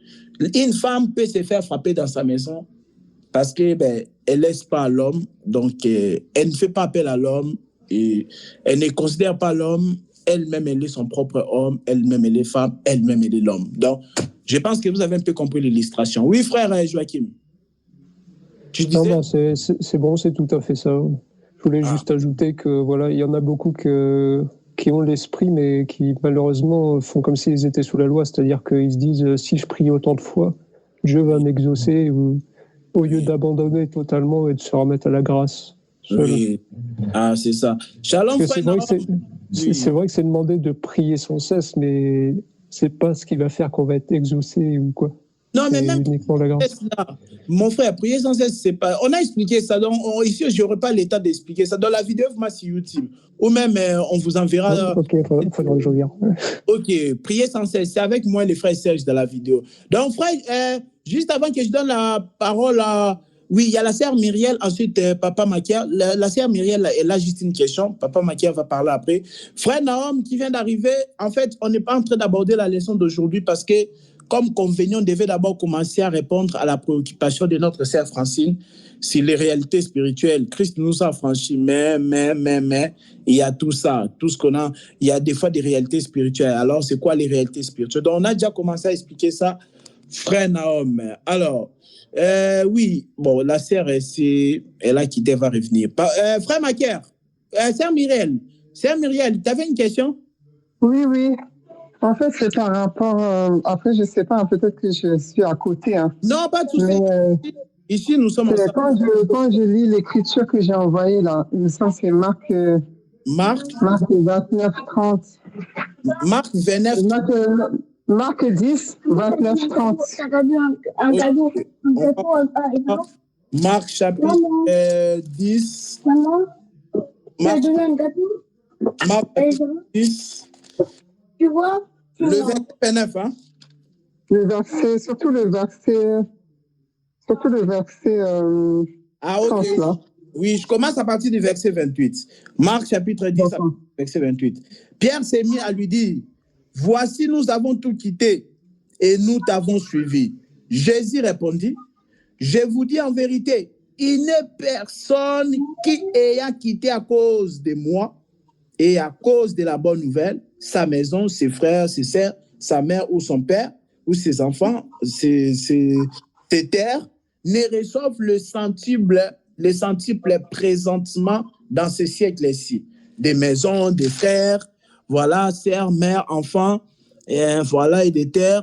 Une femme peut se faire frapper dans sa maison parce qu'elle ne laisse pas l'homme. Donc, elle ne fait pas appel à l'homme. Et elle ne considère pas l'homme. Elle-même, elle est son propre homme. Elle-même, elle est femme. Elle-même, elle est l'homme. Donc, je pense que vous avez un peu compris l'illustration. Oui, frère Joachim. Tu disais... Non, c'est bon, c'est tout à fait ça. Je voulais juste ajouter que voilà, il y en a beaucoup qui ont l'esprit, mais qui malheureusement font comme s'ils étaient sous la loi, c'est-à-dire qu'ils se disent si je prie autant de fois, Dieu va m'exaucer, au lieu d'abandonner totalement et de se remettre à la grâce. Oui, c'est ça. Shalom, c'est vrai que c'est demandé de prier sans cesse, mais c'est pas ce qui va faire qu'on va être exaucé ou quoi. Non, mais même là, mon frère, prier sans cesse, c'est pas. On a expliqué ça. Donc, ici, je n'aurai pas l'état d'expliquer ça. Dans la vidéo, vous m'avez sur YouTube. Ou même, on vous enverra. Ok, il faudra que je regarde. Ok, prier sans cesse. C'est avec moi, les frères Serge, dans la vidéo. Donc, frère, juste avant que je donne la parole à. Oui, il y a la sœur Myriel, ensuite Papa Makia. La sœur Myriel, elle a juste une question. Papa Makia va parler après. Frère Naom, qui vient d'arriver, en fait, on n'est pas en train d'aborder la leçon d'aujourd'hui parce que, comme convenu, on devait d'abord commencer à répondre à la préoccupation de notre sœur Francine sur les réalités spirituelles. Christ nous a franchis, mais, il y a tout ça, tout ce qu'on a. Il y a des fois des réalités spirituelles. Alors, c'est quoi les réalités spirituelles? Donc, on a déjà commencé à expliquer ça, frère Naom. Alors, oui, bon, la sœur, elle a quitté, va revenir. Frère Macaire, sœur Myriel, tu avais une question? Oui. En fait, c'est par rapport. Après, je ne sais pas, peut-être que je suis à côté. Hein. Non, pas tout ça. Ici, nous sommes ensemble. Quand je lis l'écriture que j'ai envoyée, là, il me semble que c'est Marc 29, 30. Marc 29. Marc 10, 29, 30. Marc chapitre 10. Marc 10. Tu vois? Le verset 29, hein? Surtout le verset. Ok. Là. Oui, je commence à partir du verset 28. Marc chapitre 10, verset 28. Pierre s'est mis à lui dire, voici, nous avons tout quitté et nous t'avons suivi. Jésus répondit, je vous dis en vérité, il n'est personne qui ayant quitté à cause de moi et à cause de la bonne nouvelle, sa maison, ses frères, ses sœurs, sa mère ou son père, ou ses enfants, ses terres, ne reçoivent le centuple présentement dans ce siècle-ci. Des maisons, des frères, voilà, sœurs, mères, enfants, et voilà, et des terres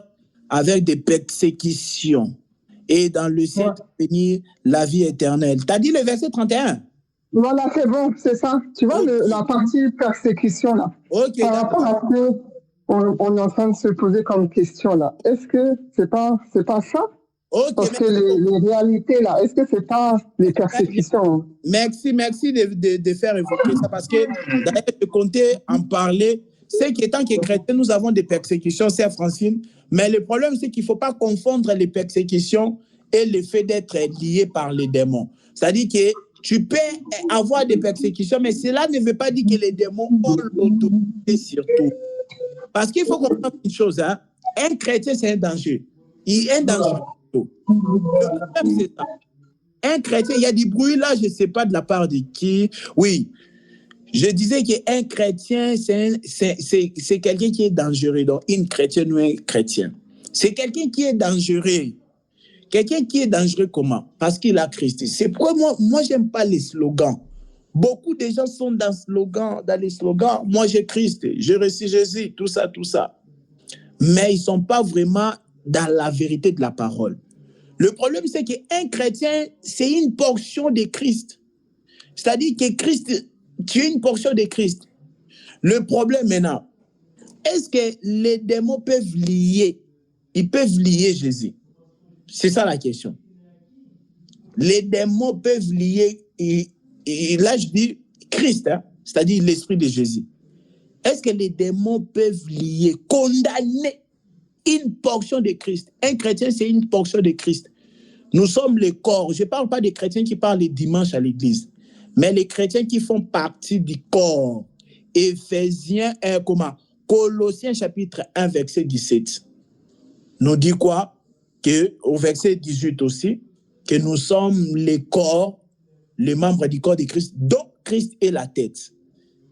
avec des persécutions. Et dans le siècle à venir, la vie éternelle. Tu as dit le verset 31? Voilà, c'est bon, c'est ça. Tu vois, la partie persécution, là. Ok, par on est en train de se poser comme question là. Est-ce que c'est pas ça? Okay, parce que les réalités là, est-ce que c'est pas les persécutions? Merci de faire évoquer ça parce que d'ailleurs je comptais en parler. C'est qu'étant que chrétiens, nous avons des persécutions, c'est Francine, mais le problème c'est qu'il ne faut pas confondre les persécutions et le fait d'être lié par les démons. C'est-à-dire que tu peux avoir des persécutions, mais cela ne veut pas dire que les démons ont l'autorité sur toi. Parce qu'il faut comprendre une chose, hein? Un chrétien c'est un danger. Il est un danger. Le problème c'est ça. Un chrétien, il y a du bruit là, je ne sais pas de la part de qui. Oui, je disais qu'un chrétien, c'est quelqu'un qui est dangereux. Donc, une chrétienne ou un chrétien. C'est quelqu'un qui est dangereux. Quelqu'un qui est dangereux comment? Parce qu'il a Christ. C'est pourquoi moi je n'aime pas les slogans. Beaucoup de gens sont dans les slogans. Moi, j'ai Christ, j'ai reçu Jésus, tout ça. Mais ils ne sont pas vraiment dans la vérité de la parole. Le problème, c'est qu'un chrétien, c'est une portion de Christ. C'est-à-dire que Christ, tu es une portion de Christ. Le problème maintenant, est-ce que les démons peuvent lier? Ils peuvent lier Jésus. C'est ça la question. Les démons peuvent lier, et là je dis Christ, hein, c'est-à-dire l'esprit de Jésus. Est-ce que les démons peuvent lier, condamner une portion de Christ? Un chrétien, c'est une portion de Christ. Nous sommes le corps. Je ne parle pas des chrétiens qui parlent les dimanches à l'église, mais les chrétiens qui font partie du corps. Éphésiens 1, Colossiens chapitre 1, verset 17. Nous dit quoi? Au verset 18 aussi, que nous sommes les corps, les membres du corps de Christ, dont Christ est la tête.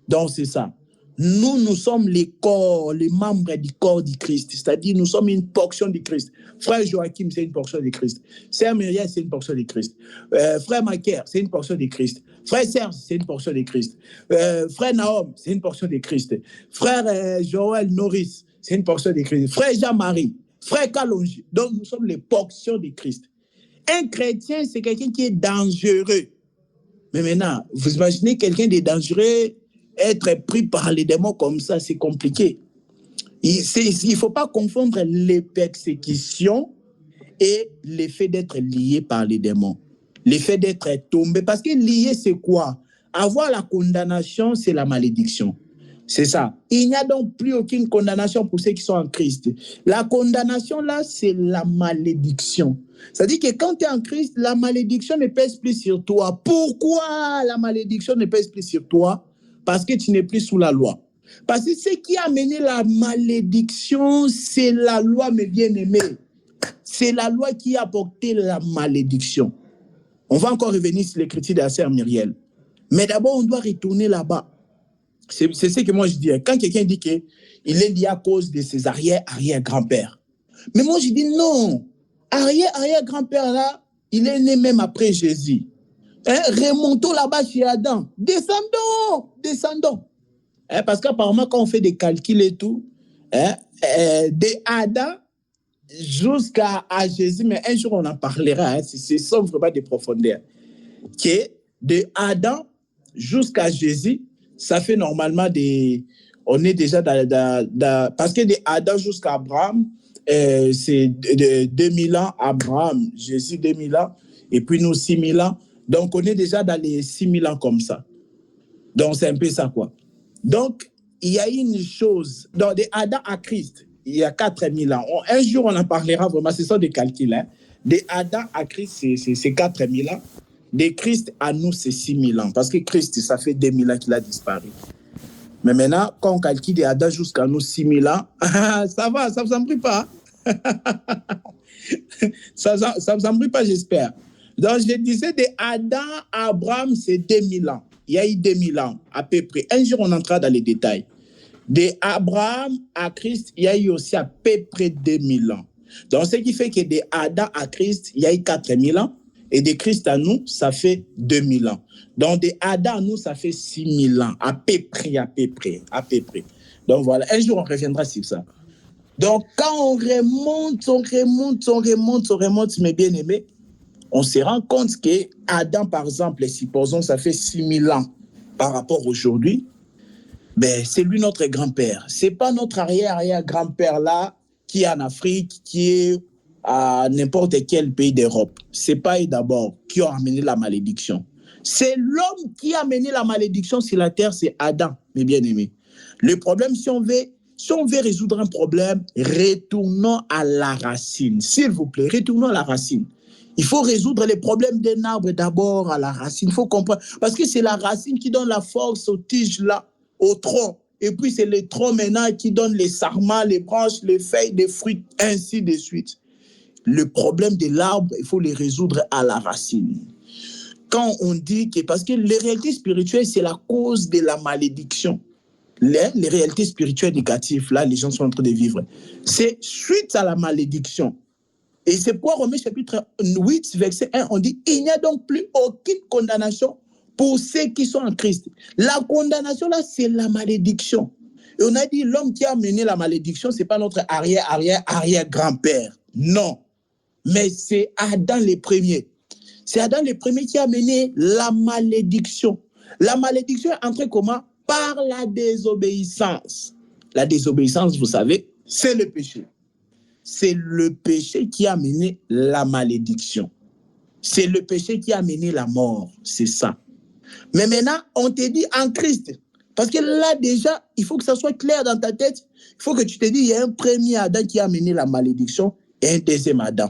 Donc c'est ça. Nous sommes les corps, les membres du corps du Christ. C'est-à-dire, nous sommes une portion du Christ. Frère Joachim, c'est une portion du Christ. Sœur Myriel, c'est une portion du Christ. Frère Macaire, c'est une portion du Christ. Frère Serge, c'est une portion du Christ. Frère Naom, c'est une portion du Christ. Frère Joël Norris, c'est une portion du Christ. Frère Jean-Marie, frère Kalonji. Donc, nous sommes les portions du Christ. Un chrétien, c'est quelqu'un qui est dangereux. Mais maintenant, vous imaginez quelqu'un de dangereux être pris par les démons comme ça, c'est compliqué. Il ne faut pas confondre les persécutions et le fait d'être lié par les démons. Le fait d'être tombé. Parce que lié, c'est quoi? Avoir la condamnation, c'est la malédiction. C'est ça. Il n'y a donc plus aucune condamnation pour ceux qui sont en Christ. La condamnation, là, c'est la malédiction. C'est-à-dire que quand tu es en Christ, la malédiction ne pèse plus sur toi. Pourquoi la malédiction ne pèse plus sur toi? Parce que tu n'es plus sous la loi. Parce que ce qui a amené la malédiction, c'est la loi, mes bien-aimés. C'est la loi qui a apporté la malédiction. On va encore revenir sur l'écriture de la sœur Myriel. Mais d'abord, on doit retourner là-bas. C'est ce que moi je dis. Quand quelqu'un dit qu'il est lié à cause de ses arrière-grands-pères. Mais moi je dis non. Arrière-grand-père là, il est né même après Jésus. Remontons là-bas chez Adam. Descendons. Parce qu'apparemment, quand on fait des calculs et tout, de Adam jusqu'à Jésus, mais un jour on en parlera, c'est sans vraiment de profondeur, que de Adam jusqu'à Jésus, ça fait normalement on est déjà parce que de Adam jusqu'à Abraham, c'est de 2000 ans, Abraham, Jésus 2000 ans, et puis nous 6000 ans. Donc, on est déjà dans les 6000 ans comme ça. Donc, c'est un peu ça, quoi. Donc, il y a une chose, dans de Adam à Christ, il y a 4000 ans. Un jour, on en parlera vraiment, ce sont des calculs. Hein. De Adam à Christ, c'est 4000 ans. De Christ à nous, c'est 6000 ans. Parce que Christ, ça fait 2000 ans qu'il a disparu. Mais maintenant, quand on calcule de Adam jusqu'à nous, 6000 ans, ça va, ça ne vous embrouille pas. Ça ne vous embrouille pas, j'espère. Donc, je disais de Adam à Abraham, c'est 2000 ans. Il y a eu 2000 ans, à peu près. Un jour, on entrera dans les détails. De Abraham à Christ, il y a eu aussi à peu près 2000 ans. Donc, ce qui fait que de Adam à Christ, il y a eu 4000 ans. Et de Christ à nous, ça fait 2000 ans. Donc, de Adam à nous, ça fait 6000 ans. À peu près. Donc, voilà. Un jour, on reviendra sur ça. Donc, quand on remonte, mes bien-aimés, on se rend compte que Adam, par exemple, supposons, ça fait 6000 ans par rapport à aujourd'hui. Ben, c'est lui notre grand-père. C'est pas notre arrière-arrière-grand-père là qui est en Afrique, qui est à n'importe quel pays d'Europe. C'est pas eux d'abord qui ont amené la malédiction. C'est l'homme qui a amené la malédiction sur la terre, c'est Adam, mes bien-aimés. Le problème, si on veut résoudre un problème, retournons à la racine. S'il vous plaît, retournons à la racine. Il faut résoudre les problèmes d'un arbre d'abord à la racine. Il faut comprendre. Parce que c'est la racine qui donne la force aux tiges là, au tronc. Et puis c'est les troncs maintenant qui donnent les sarments, les branches, les feuilles, les fruits, ainsi de suite. Le problème de l'arbre, il faut les résoudre à la racine. Quand on dit que, parce que les réalités spirituelles, c'est la cause de la malédiction. Les réalités spirituelles négatives, là, les gens sont en train de vivre. C'est suite à la malédiction. Et c'est pourquoi Romains chapitre 8, verset 1, on dit, il n'y a donc plus aucune condamnation pour ceux qui sont en Christ. La condamnation, là, c'est la malédiction. Et on a dit, l'homme qui a mené la malédiction, ce n'est pas notre arrière-grand-père. Non. Mais c'est Adam le premier. C'est Adam le premier qui a mené la malédiction. La malédiction est entrée comment? Par la désobéissance. La désobéissance, vous savez, c'est le péché. C'est le péché qui a mené la malédiction. C'est le péché qui a mené la mort. C'est ça. Mais maintenant, on te dit en Christ. Parce que là, déjà, il faut que ça soit clair dans ta tête. Il faut que tu te dises, il y a un premier Adam qui a mené la malédiction et un deuxième Adam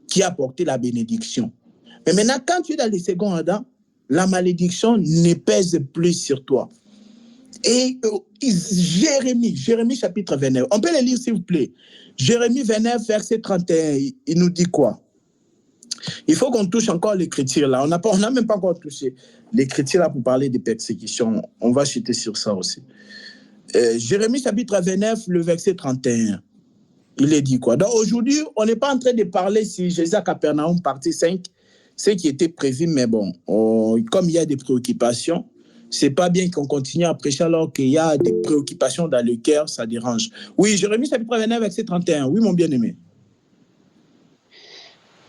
qui a porté la bénédiction. Mais maintenant, quand tu es dans le second Adam, la malédiction ne pèse plus sur toi. Et Jérémie chapitre 29, on peut le lire s'il vous plaît. Jérémie 29, verset 31, il nous dit quoi? Il faut qu'on touche encore l'écriture là. On n'a même pas encore touché l'écriture là pour parler des persécutions. On va chuter sur ça aussi. Jérémie chapitre 29, le verset 31. Il est dit quoi? Donc aujourd'hui, on n'est pas en train de parler si Jésus à Capernaum, partie 5, ce qui était prévu, mais bon, comme il y a des préoccupations, c'est pas bien qu'on continue à prêcher alors qu'il y a des préoccupations dans le cœur, ça dérange. Oui, Jérémie chapitre 29, verset 31. Oui, mon bien-aimé.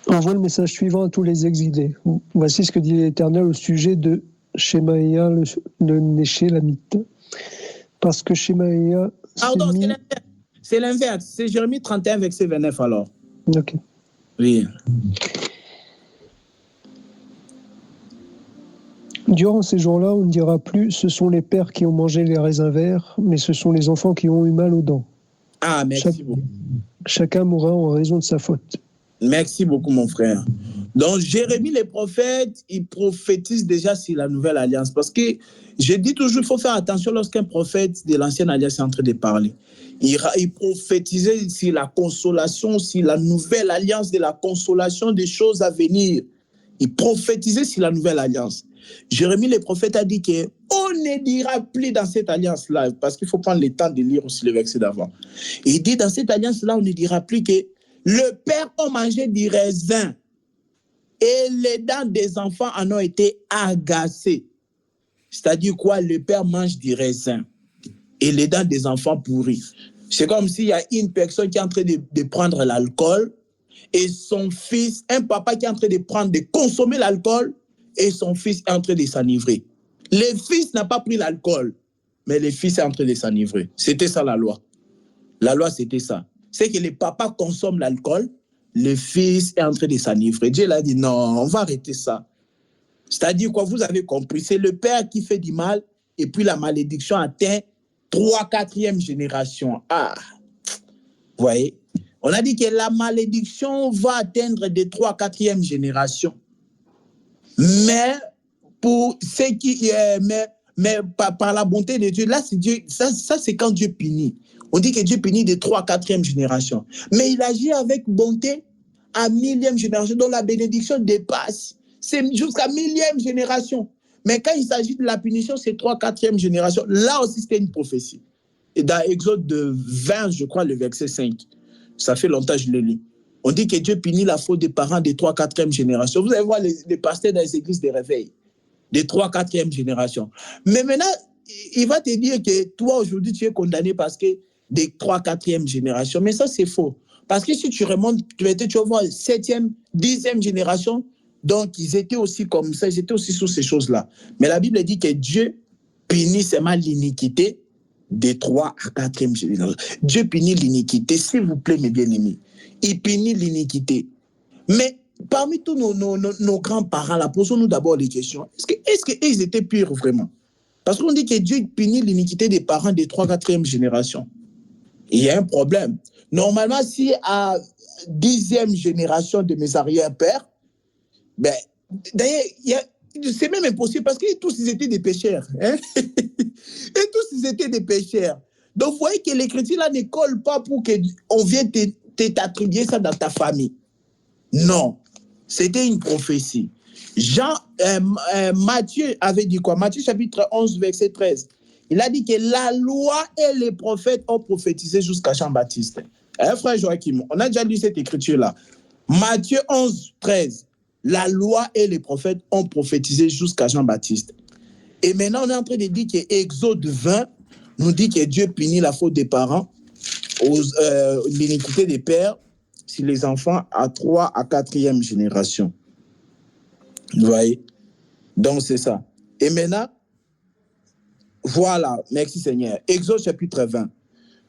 Envoie le message suivant à tous les exilés. Voici ce que dit l'Éternel au sujet de Shemaïa, le Néchélamite. Parce que Shemaïa... Pardon, c'est l'inverse. C'est Jérémie 31, verset 29 alors. Ok. Oui. Durant ces jours-là, on ne dira plus « ce sont les pères qui ont mangé les raisins verts, mais ce sont les enfants qui ont eu mal aux dents ». Ah, merci beaucoup. Chacun mourra en raison de sa faute. Merci beaucoup, mon frère. Donc, Jérémie, les prophètes, ils prophétisent déjà sur la nouvelle alliance. Parce que je dis toujours, il faut faire attention lorsqu'un prophète de l'ancienne alliance est en train de parler. Il prophétisait sur la consolation, sur la nouvelle alliance, de la consolation des choses à venir. Il prophétisait sur la nouvelle alliance. Jérémie, le prophète, a dit qu'on ne dira plus dans cette alliance-là, parce qu'il faut prendre le temps de lire aussi le verset d'avant. Il dit dans cette alliance-là, on ne dira plus que le père a mangé du raisin et les dents des enfants en ont été agacées. C'est-à-dire quoi? Le père mange du raisin et les dents des enfants pourris. C'est comme s'il y a une personne qui est en train de prendre l'alcool et son fils, un papa qui est en train de consommer l'alcool et son fils est en train de s'enivrer. Le fils n'a pas pris l'alcool, mais le fils est en train de s'enivrer. C'était ça la loi. La loi, c'était ça. C'est que le papa consomme l'alcool, le fils est en train de s'enivrer. Dieu l'a dit, non, on va arrêter ça. C'est-à-dire quoi, vous avez compris, c'est le père qui fait du mal et puis la malédiction atteint 3, 4e génération. Ah, vous voyez, on a dit que la malédiction va atteindre des 3, 4e génération. Mais pour ceux qui, mais par la bonté de Dieu, là, c'est Dieu, ça c'est quand Dieu punit. On dit que Dieu punit de 3, 4e génération. Mais il agit avec bonté à 1000e génération, dont la bénédiction dépasse. C'est jusqu'à 1000e génération. Mais quand il s'agit de la punition, c'est 3, 4e génération. Là aussi, c'était une prophétie. Et dans Exode 20, je crois, le verset 5, ça fait longtemps que je le lis. On dit que Dieu punit la faute des parents des 3, 4e génération. Vous allez voir les pasteurs dans les églises de réveil, des 3, 4e génération. Mais maintenant, il va te dire que toi, aujourd'hui, tu es condamné parce que des 3, 4e génération. Mais ça, c'est faux. Parce que si tu remontes, tu vas voir 7e, 10e génération, donc ils étaient aussi comme ça, ils étaient aussi sous ces choses-là. Mais la Bible dit que Dieu punit seulement l'iniquité des 3 à 4e génération. Dieu punit l'iniquité, s'il vous plaît, mes bien-aimés. Il punit l'iniquité. Mais parmi tous nos grands-parents, là, posons-nous d'abord les questions. Est-ce qu'ils étaient purs vraiment? Parce qu'on dit que Dieu punit l'iniquité des parents des 3 à 4e génération. Il y a un problème. Normalement, si à 10e génération de mes arrière-pères, ben, d'ailleurs, c'est même impossible parce que tous ils étaient des pécheurs. Hein? Et tous ils étaient des pécheurs. Donc, vous voyez que l'écriture là ne colle pas pour qu'on vienne t'attribuer ça dans ta famille. Non, c'était une prophétie. Matthieu avait dit quoi? Matthieu chapitre 11, verset 13. Il a dit que la loi et les prophètes ont prophétisé jusqu'à Jean-Baptiste. Frère Joachim, on a déjà lu cette écriture-là. Matthieu 11, 13. La loi et les prophètes ont prophétisé jusqu'à Jean-Baptiste. Et maintenant, on est en train de dire que Exode 20 nous dit que Dieu punit la faute des parents, l'iniquité des pères, si les enfants à 3 à 4e génération. Vous voyez? Donc, c'est ça. Et maintenant, voilà, merci Seigneur. Exode chapitre 20.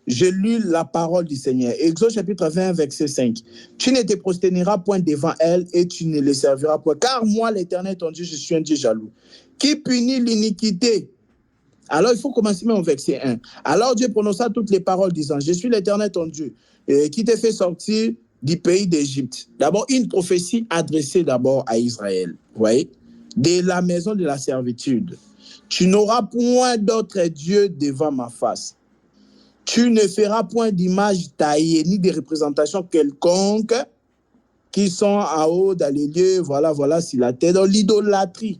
Je lis la parole du Seigneur. Exode chapitre 20, verset 5. Tu ne te prosterneras point devant elles et tu ne les serviras point. Car moi, l'Éternel, ton Dieu, je suis un Dieu jaloux, qui punit l'iniquité. Alors, il faut commencer même au verset 1. Alors Dieu prononça toutes les paroles disant, je suis l'Éternel, ton Dieu, qui t'a fait sortir du pays d'Égypte. D'abord, une prophétie adressée d'abord à Israël. Vous voyez? De la maison de la servitude. Tu n'auras point d'autre Dieu devant ma face. Tu ne feras point d'image taillée, ni de représentation quelconque qui sont en haut dans les lieux, voilà, sur la terre. Dans l'idolâtrie.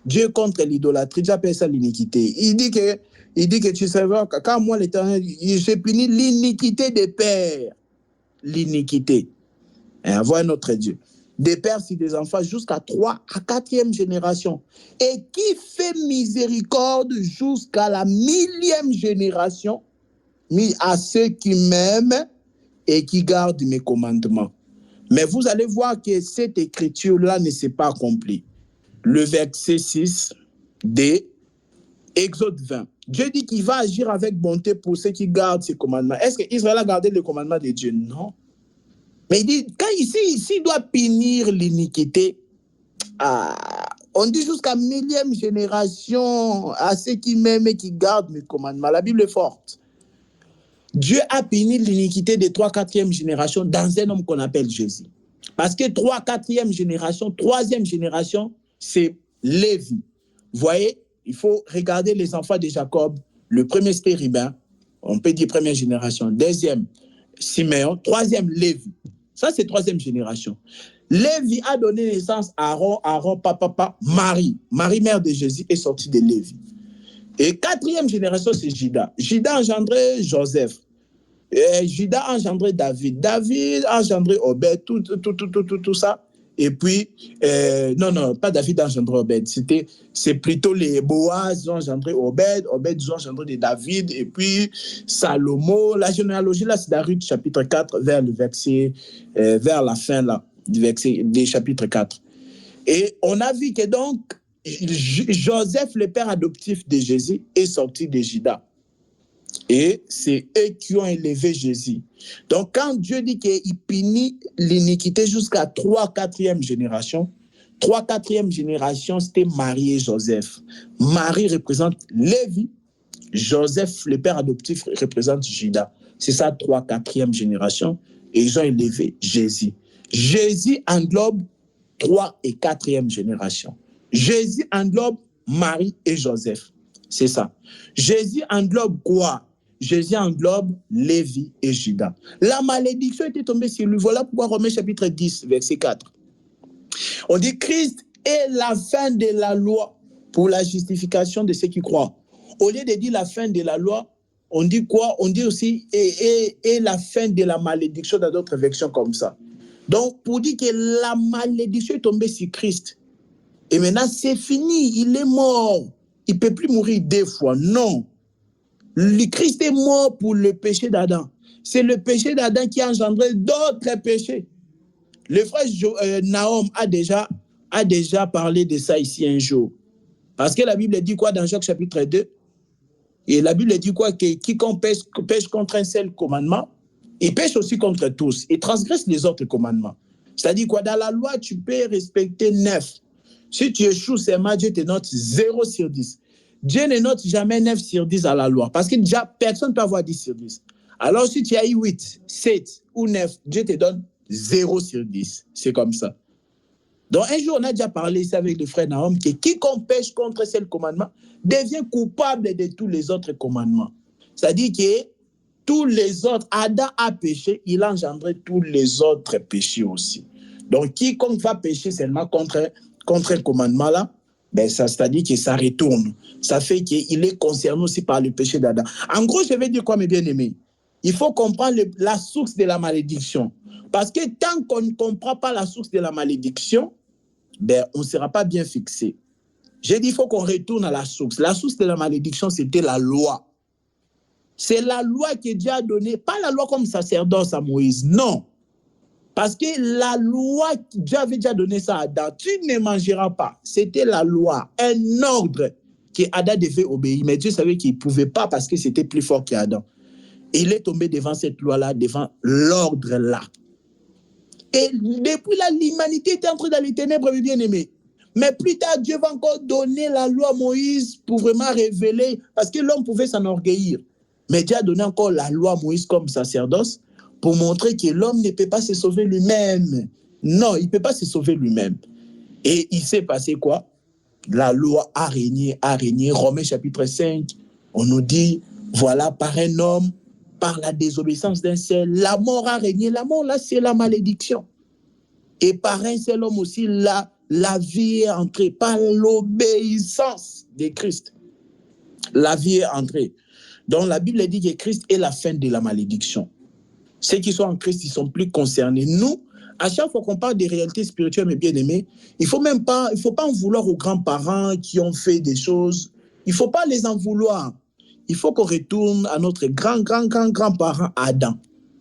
Dieu contre l'idolâtrie, j'appelle ça l'iniquité. Il dit que tu savais, car moi l'Éternel, j'ai puni l'iniquité des pères. L'iniquité. Voilà notre Dieu. Des pères sur des enfants jusqu'à 3 à 4e génération. Et qui fait miséricorde jusqu'à la 1000e génération, mis à ceux qui m'aiment et qui gardent mes commandements. Mais vous allez voir que cette écriture-là ne s'est pas accomplie. Le verset 6 de Exode 20. Dieu dit qu'il va agir avec bonté pour ceux qui gardent ses commandements. Est-ce qu'Israël a gardé les commandements de Dieu? Non. Mais il dit, quand s'il doit punir l'iniquité, on dit jusqu'à 1000e génération à ceux qui m'aiment et qui gardent mes commandements. La Bible est forte. Dieu a puni l'iniquité des 3 4e génération dans un homme qu'on appelle Jésus. Parce que 3 4e génération, 3e génération, c'est Lévi. Vous voyez, il faut regarder les enfants de Jacob. Le premier, c'était Rubin. On peut dire première génération. Deuxième, Siméon. Troisième, Lévi. Ça, c'est 3e génération. Lévi a donné naissance à Aaron, papa, Marie. Marie, mère de Jésus, est sortie de Lévi. Et 4e génération, c'est Juda. Juda a engendré Joseph. Et Juda a engendré David. David a engendré Obed, tout ça. Et puis, non, pas David a engendré Obed. C'est plutôt les Boaz ont engendré Obed. Obed ont engendré des David. Et puis, Salomon. La généalogie, là, c'est dans Ruth, chapitre 4, vers la fin, là, du chapitre 4. Et on a vu que donc, Joseph, le père adoptif de Jésus, est sorti de Juda. Et c'est eux qui ont élevé Jésus. Donc, quand Dieu dit qu'il punit l'iniquité jusqu'à 3 4e génération, 3 4e génération, c'était Marie et Joseph. Marie représente Lévi, Joseph, le père adoptif, représente Juda. C'est ça, 3 4e génération. Et ils ont élevé Jésus. Jésus englobe 3 et 4e génération. Jésus englobe Marie et Joseph. C'est ça. Jésus englobe quoi? Jésus englobe Lévi et Juda. La malédiction était tombée sur lui. Voilà pourquoi Romains chapitre 10, verset 4. On dit Christ est la fin de la loi pour la justification de ceux qui croient. Au lieu de dire la fin de la loi, on dit quoi? On dit aussi et la fin de la malédiction dans d'autres versions comme ça. Donc, pour dire que la malédiction est tombée sur Christ. Et maintenant, c'est fini. Il est mort. Il ne peut plus mourir 2 fois. Non. Le Christ est mort pour le péché d'Adam. C'est le péché d'Adam qui a engendré d'autres péchés. Le frère Nahum a déjà parlé de ça ici un jour. Parce que la Bible dit quoi dans Jacques chapitre 2? Et la Bible dit quoi? Que quiconque pêche contre un seul commandement, il pêche aussi contre tous. Il transgresse les autres commandements. C'est-à-dire quoi? Dans la loi, tu peux respecter 9. Si tu échoues seulement, Dieu te note 0 sur 10. Dieu ne note jamais 9 sur 10 à la loi. Parce que déjà, personne ne peut avoir 10 sur 10. Alors, si tu as eu 8, 7 ou 9, Dieu te donne 0 sur 10. C'est comme ça. Donc, un jour, on a déjà parlé ici avec le frère Nahum que quiconque pêche contre ce commandement devient coupable de tous les autres commandements. C'est-à-dire que tous les autres, Adam a péché, il a engendré tous les autres péchés aussi. Donc, quiconque va pécher seulement contre un commandement-là, ben ça, c'est-à-dire que ça retourne. Ça fait qu'il est concerné aussi par le péché d'Adam. En gros, je vais dire quoi, mes bien-aimés? Il faut comprendre la source de la malédiction. Parce que tant qu'on ne comprend pas la source de la malédiction, ben, on ne sera pas bien fixé. J'ai dit, il faut qu'on retourne à la source. La source de la malédiction, c'était la loi. C'est la loi que Dieu a donnée, pas la loi comme sacerdoce à Moïse, non. Parce que la loi, Dieu avait déjà donné ça à Adam. Tu ne mangeras pas. C'était la loi, un ordre que Adam devait obéir. Mais Dieu savait qu'il ne pouvait pas parce que c'était plus fort qu'Adam. Il est tombé devant cette loi-là, devant l'ordre-là. Et depuis là, l'humanité était entrée dans les ténèbres, bien aimé. Mais plus tard, Dieu va encore donner la loi à Moïse pour vraiment révéler, parce que l'homme pouvait s'enorgueillir. Mais Dieu a donné encore la loi à Moïse comme sacerdoce pour montrer que l'homme ne peut pas se sauver lui-même. Non, il ne peut pas se sauver lui-même. Et il s'est passé quoi? La loi a régné. Romains chapitre 5, on nous dit, voilà, par un homme, par la désobéissance d'un seul, la mort a régné. La mort, là, c'est la malédiction. Et par un seul homme aussi, la vie est entrée. Par l'obéissance de Christ, la vie est entrée. Donc, la Bible dit que Christ est la fin de la malédiction. Ceux qui sont en Christ, ils ne sont plus concernés. Nous, à chaque fois qu'on parle des réalités spirituelles, mes bien-aimés, il ne faut pas en vouloir aux grands-parents qui ont fait des choses. Il ne faut pas les en vouloir. Il faut qu'on retourne à notre grand-parent Adam.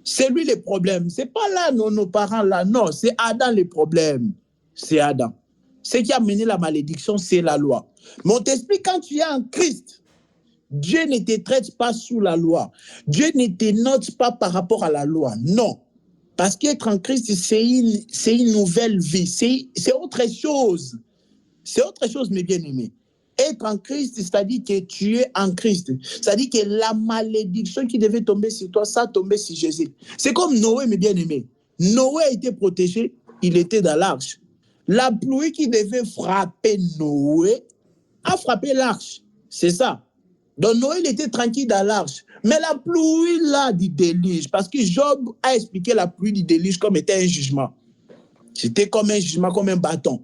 C'est lui le problème. Ce n'est pas là nos parents là. Non, c'est Adam le problème. C'est Adam. Ce qui a mené la malédiction, c'est la loi. Mais on t'explique, quand tu es en Christ, Dieu ne te traite pas sous la loi. Dieu ne te note pas par rapport à la loi. Non. Parce qu'être en Christ, c'est une nouvelle vie. C'est autre chose. C'est autre chose, mes bien-aimés. Être en Christ, c'est-à-dire que tu es en Christ. C'est-à-dire que la malédiction qui devait tomber sur toi, ça a tombé sur Jésus. C'est comme Noé, mes bien-aimés. Noé a été protégé, il était dans l'arche. La pluie qui devait frapper Noé a frappé l'arche. C'est ça. Donc Noé, il était tranquille dans l'arche. Mais la pluie là du déluge, parce que Job a expliqué la pluie du déluge comme étant un jugement. C'était comme un jugement, comme un bâton.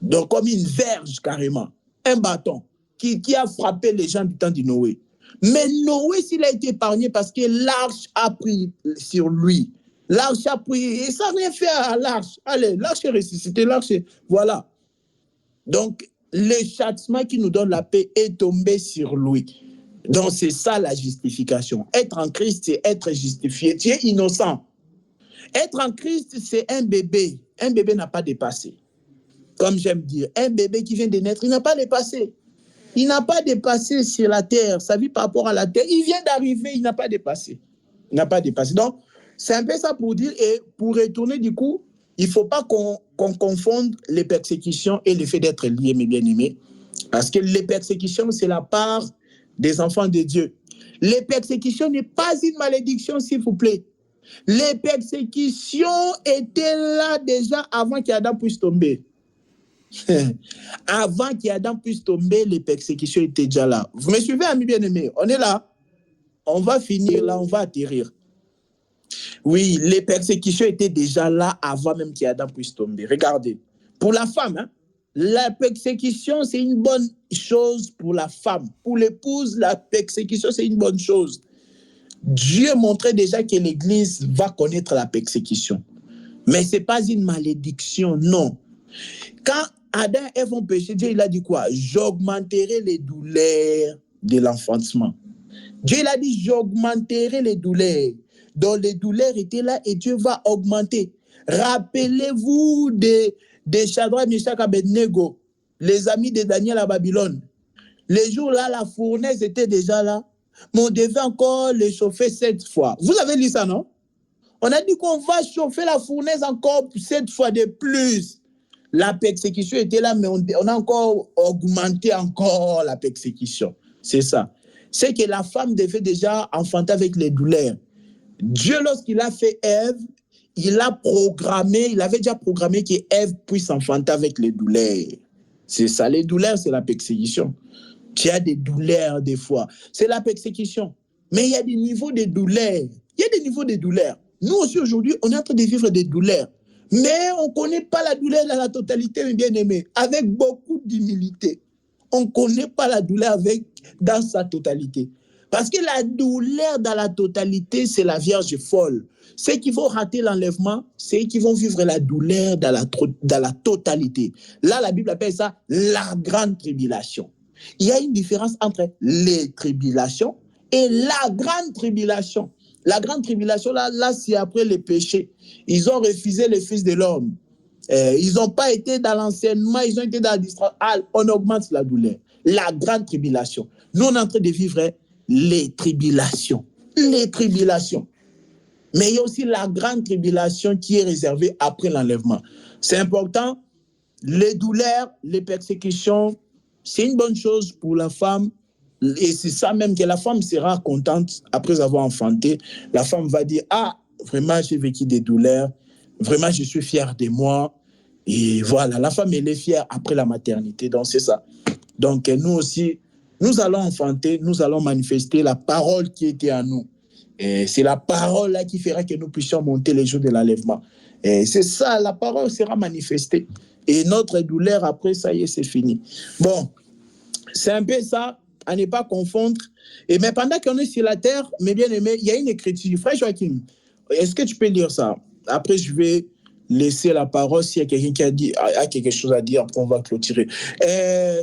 Donc comme une verge carrément. Un bâton qui a frappé les gens du temps de Noé. Mais Noé, s'il a été épargné parce que l'arche a pris sur lui. L'arche a pris, et ça n'a rien fait à l'arche. Allez, l'arche est ressuscitée, l'arche est... Voilà. Donc, le châtiment qui nous donne la paix est tombé sur lui. Donc, c'est ça la justification. Être en Christ, c'est être justifié. Tu es innocent. Être en Christ, c'est un bébé. Un bébé n'a pas dépassé. Comme j'aime dire, un bébé qui vient de naître, il n'a pas dépassé. Il n'a pas dépassé sur la terre, sa vie par rapport à la terre. Il vient d'arriver, il n'a pas dépassé. Il n'a pas dépassé. Donc, c'est un peu ça pour dire, et pour retourner du coup, il ne faut pas qu'on confonde les persécutions et le fait d'être lié, mes bien-aimés. Parce que les persécutions, c'est la part des enfants de Dieu. Les persécutions n'est pas une malédiction, s'il vous plaît. Les persécutions étaient là déjà avant qu'Adam puisse tomber. Avant qu'Adam puisse tomber, les persécutions étaient déjà là. Vous me suivez, amis bien-aimés? On est là. On va finir là, on va atterrir. Oui, les persécutions étaient déjà là avant même qu'Adam puisse tomber. Regardez. Pour la femme, hein, la persécution, c'est une bonne chose pour la femme. Pour l'épouse, la persécution, c'est une bonne chose. Dieu montrait déjà que l'Église va connaître la persécution. Mais ce n'est pas une malédiction, non. Quand Adam et Ève ont péché, Dieu il a dit quoi? J'augmenterai les douleurs de l'enfantement. Dieu il a dit j'augmenterai les douleurs. Donc les douleurs étaient là et Dieu va augmenter. Rappelez-vous de Shadrach, Meshach, Abednego, les amis de Daniel à Babylone. Les jours-là, la fournaise était déjà là, mais on devait encore les chauffer 7 fois. Vous avez lu ça, non? On a dit qu'on va chauffer la fournaise encore 7 fois de plus. La persécution était là, mais on a encore augmenté encore la persécution. C'est ça. C'est que la femme devait déjà enfanter avec les douleurs. Dieu, lorsqu'il a fait Ève, il avait déjà programmé qu'Ève puisse enfanter avec les douleurs. C'est ça, les douleurs, c'est la persécution. Tu as des douleurs des fois. C'est la persécution. Mais il y a des niveaux de douleurs. Il y a des niveaux de douleurs. Nous aussi, aujourd'hui, on est en train de vivre des douleurs. Mais on ne connaît pas la douleur dans la totalité, mes bien-aimés, avec beaucoup d'humilité. On ne connaît pas la douleur dans sa totalité. Parce que la douleur dans la totalité, c'est la Vierge folle. Ceux qui vont rater l'enlèvement, c'est ceux qui vont vivre la douleur dans la totalité. Là, la Bible appelle ça la grande tribulation. Il y a une différence entre les tribulations et la grande tribulation. La grande tribulation, là c'est après les péchés. Ils ont refusé le Fils de l'homme. Ils n'ont pas été dans l'enseignement, ils ont été dans la distraction. On augmente la douleur. La grande tribulation. Nous, on est en train de vivre les tribulations. Les tribulations. Mais il y a aussi la grande tribulation qui est réservée après l'enlèvement. C'est important. Les douleurs, les persécutions, c'est une bonne chose pour la femme. Et c'est ça même que la femme sera contente après avoir enfanté. La femme va dire, ah, vraiment, j'ai vécu des douleurs. Vraiment, je suis fière de moi. Et voilà, la femme, elle est fière après la maternité. Donc, c'est ça. Donc, nous aussi, nous allons enfanter, nous allons manifester la parole qui était en nous. Et c'est la parole là qui fera que nous puissions monter les jours de l'enlèvement. Et c'est ça, la parole sera manifestée. Et notre douleur, après, ça y est, c'est fini. Bon, c'est un peu ça, à ne pas confondre. Et mais pendant qu'on est sur la terre, mes bien-aimés, il y a une écriture. Frère Joachim, est-ce que tu peux lire ça? Après, je vais laisser la parole s'il y a quelqu'un qui a quelque chose à dire, après on va clôturer.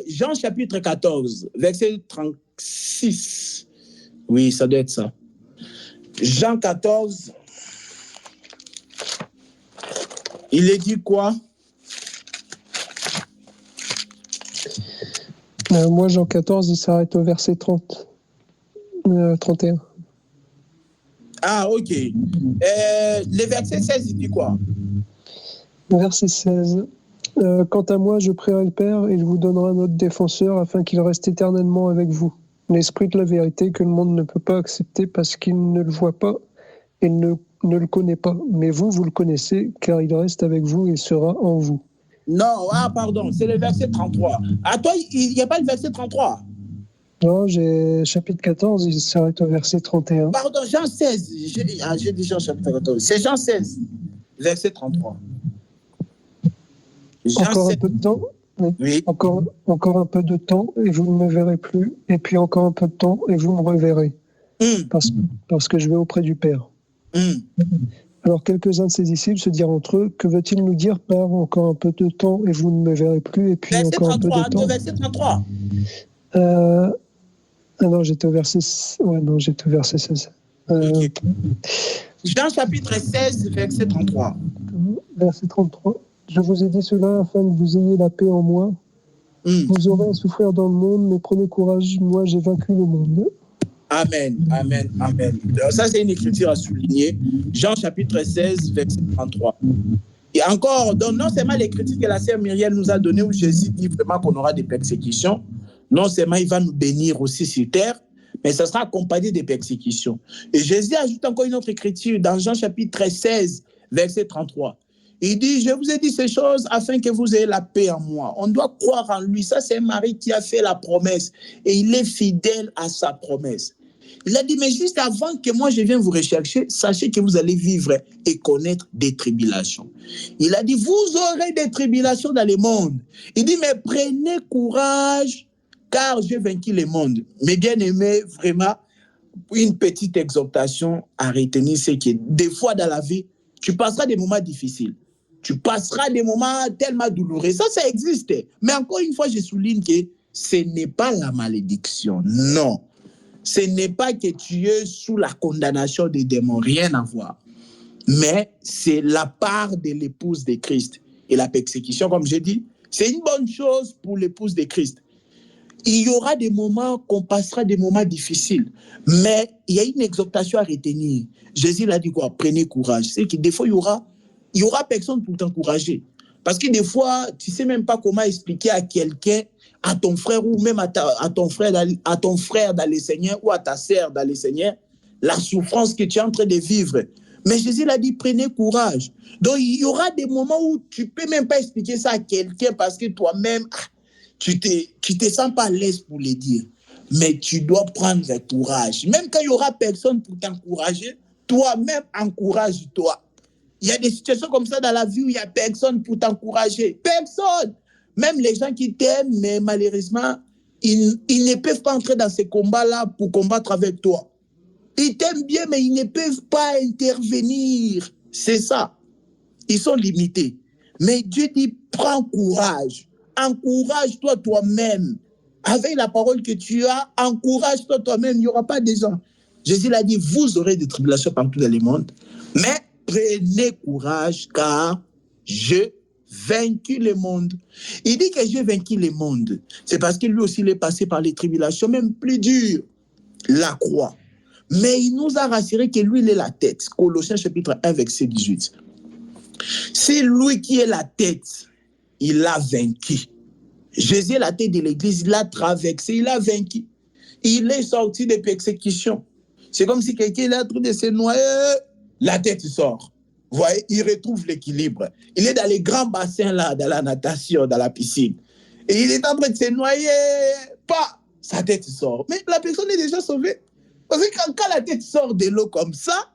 Jean chapitre 14, verset 36. Oui, ça doit être ça. Jean 14, il est dit quoi? Moi, Jean 14, il s'arrête au verset 31. Ah, ok. Le verset 16, il dit quoi? Verset 16. Quant à moi, je prierai le Père et il vous donnera un autre défenseur afin qu'il reste éternellement avec vous. L'esprit de la vérité que le monde ne peut pas accepter parce qu'il ne le voit pas et ne le connaît pas. Mais vous le connaissez car il reste avec vous et sera en vous. Non, pardon, c'est le verset 33. À toi, il n'y a pas le verset 33. Non, j'ai chapitre 14, il s'arrête au verset 31. Pardon, Jean 16. J'ai dit Jean chapitre 14. C'est Jean 16, verset 33. Encore un peu de temps. Oui. Encore un peu de temps et vous ne me verrez plus. Et puis encore un peu de temps et vous me reverrez. Parce que je vais auprès du Père. Alors quelques-uns de ses disciples se dirent entre eux, que veut-il nous dire par encore un peu de temps et vous ne me verrez plus et puis verset encore 33, un peu de temps. Verset 33. Non, j'étais au verset 16. Okay. Jean chapitre 16, verset 33. Verset 33. Je vous ai dit cela afin que vous ayez la paix en moi. Vous aurez à souffrir dans le monde, mais prenez courage, moi j'ai vaincu le monde. Amen, amen, amen. Ça, c'est une écriture à souligner. Jean chapitre 16, verset 33. Et encore, donc, non seulement l'écriture que la sœur Myriel nous a donnée, où Jésus dit vraiment qu'on aura des persécutions, non seulement il va nous bénir aussi sur terre, mais ça sera accompagné des persécutions. Et Jésus ajoute encore une autre écriture dans Jean chapitre 16, verset 33. Il dit, je vous ai dit ces choses afin que vous ayez la paix en moi. On doit croire en lui. Ça, c'est Marie qui a fait la promesse. Et il est fidèle à sa promesse. Il a dit, mais juste avant que moi je vienne vous rechercher, sachez que vous allez vivre et connaître des tribulations. Il a dit, vous aurez des tribulations dans le monde. Il dit, mais prenez courage, car j'ai vaincu le monde. Mes bien-aimés, vraiment, une petite exhortation à retenir, c'est que des fois dans la vie, tu passeras des moments difficiles. Tu passeras des moments tellement douloureux. Ça existe. Mais encore une fois, je souligne que ce n'est pas la malédiction. Non. Ce n'est pas que tu es sous la condamnation des démons. Rien à voir. Mais c'est la part de l'épouse de Christ. Et la persécution, comme j'ai dit, c'est une bonne chose pour l'épouse de Christ. il y aura des moments qu'on passera des moments difficiles. Mais il y a une exhortation à retenir. Jésus l'a dit quoi? Prenez courage. C'est que des fois, il y aura personne pour t'encourager. Parce que des fois, tu ne sais même pas comment expliquer à quelqu'un, à ton frère ou même à ton frère dans le Seigneur ou à ta sœur dans le Seigneur, la souffrance que tu es en train de vivre. Mais Jésus l'a dit, prenez courage. Donc, il y aura des moments où tu ne peux même pas expliquer ça à quelqu'un parce que toi-même, tu te sens pas à l'aise pour le dire. Mais tu dois prendre courage. Même quand il n'y aura personne pour t'encourager, toi-même, encourage-toi. Il y a des situations comme ça dans la vie où il n'y a personne pour t'encourager. Personne. Même les gens qui t'aiment, mais malheureusement, ils ne peuvent pas entrer dans ces combats-là pour combattre avec toi. Ils t'aiment bien, mais ils ne peuvent pas intervenir. C'est ça. Ils sont limités. Mais Dieu dit, prends courage. Encourage-toi toi-même. Avec la parole que tu as, encourage-toi toi-même. Il n'y aura pas de gens. Jésus l'a dit, vous aurez des tribulations partout dans le monde. Mais prenez courage, car je vaincu le monde. Il dit que j'ai vaincu le monde. C'est parce que lui aussi, il est passé par les tribulations, même plus dures. La croix. Mais il nous a rassuré que lui, il est la tête. Colossiens chapitre 1, verset 18. C'est lui qui est la tête. Il a vaincu. Jésus est la tête de l'église. Il a traversé. Il a vaincu. Il est sorti des persécutions. C'est comme si quelqu'un est en train de se noyer. La tête sort. Vous voyez, il retrouve l'équilibre. Il est dans les grands bassins là, dans la natation, dans la piscine. Et il est en train de se noyer. Pas. Sa tête sort. Mais la personne est déjà sauvée. Parce que quand la tête sort de l'eau comme ça,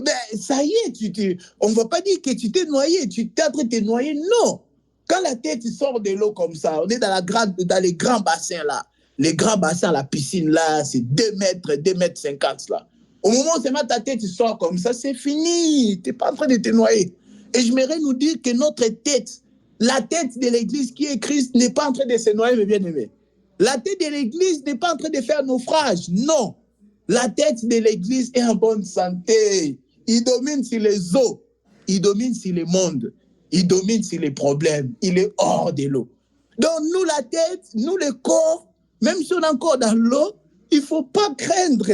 ben, ça y est, on ne va pas dire que tu t'es noyé, tu t'es en train de te noyer. Non. Quand la tête sort de l'eau comme ça, on est dans les grands bassins là. Les grands bassins, la piscine là, c'est 2 mètres, 2 mètres 50 là. Au moment où seulement ta tête sort comme ça, c'est fini. Tu n'es pas en train de te noyer. Et j'aimerais nous dire que notre tête, la tête de l'église qui est Christ, n'est pas en train de se noyer, mes bien-aimés. La tête de l'église n'est pas en train de faire naufrage. Non. La tête de l'église est en bonne santé. Il domine sur les eaux. Il domine sur le monde. Il domine sur les problèmes. Il est hors de l'eau. Donc, nous, la tête, nous, le corps, même si on est encore dans l'eau, il ne faut pas craindre.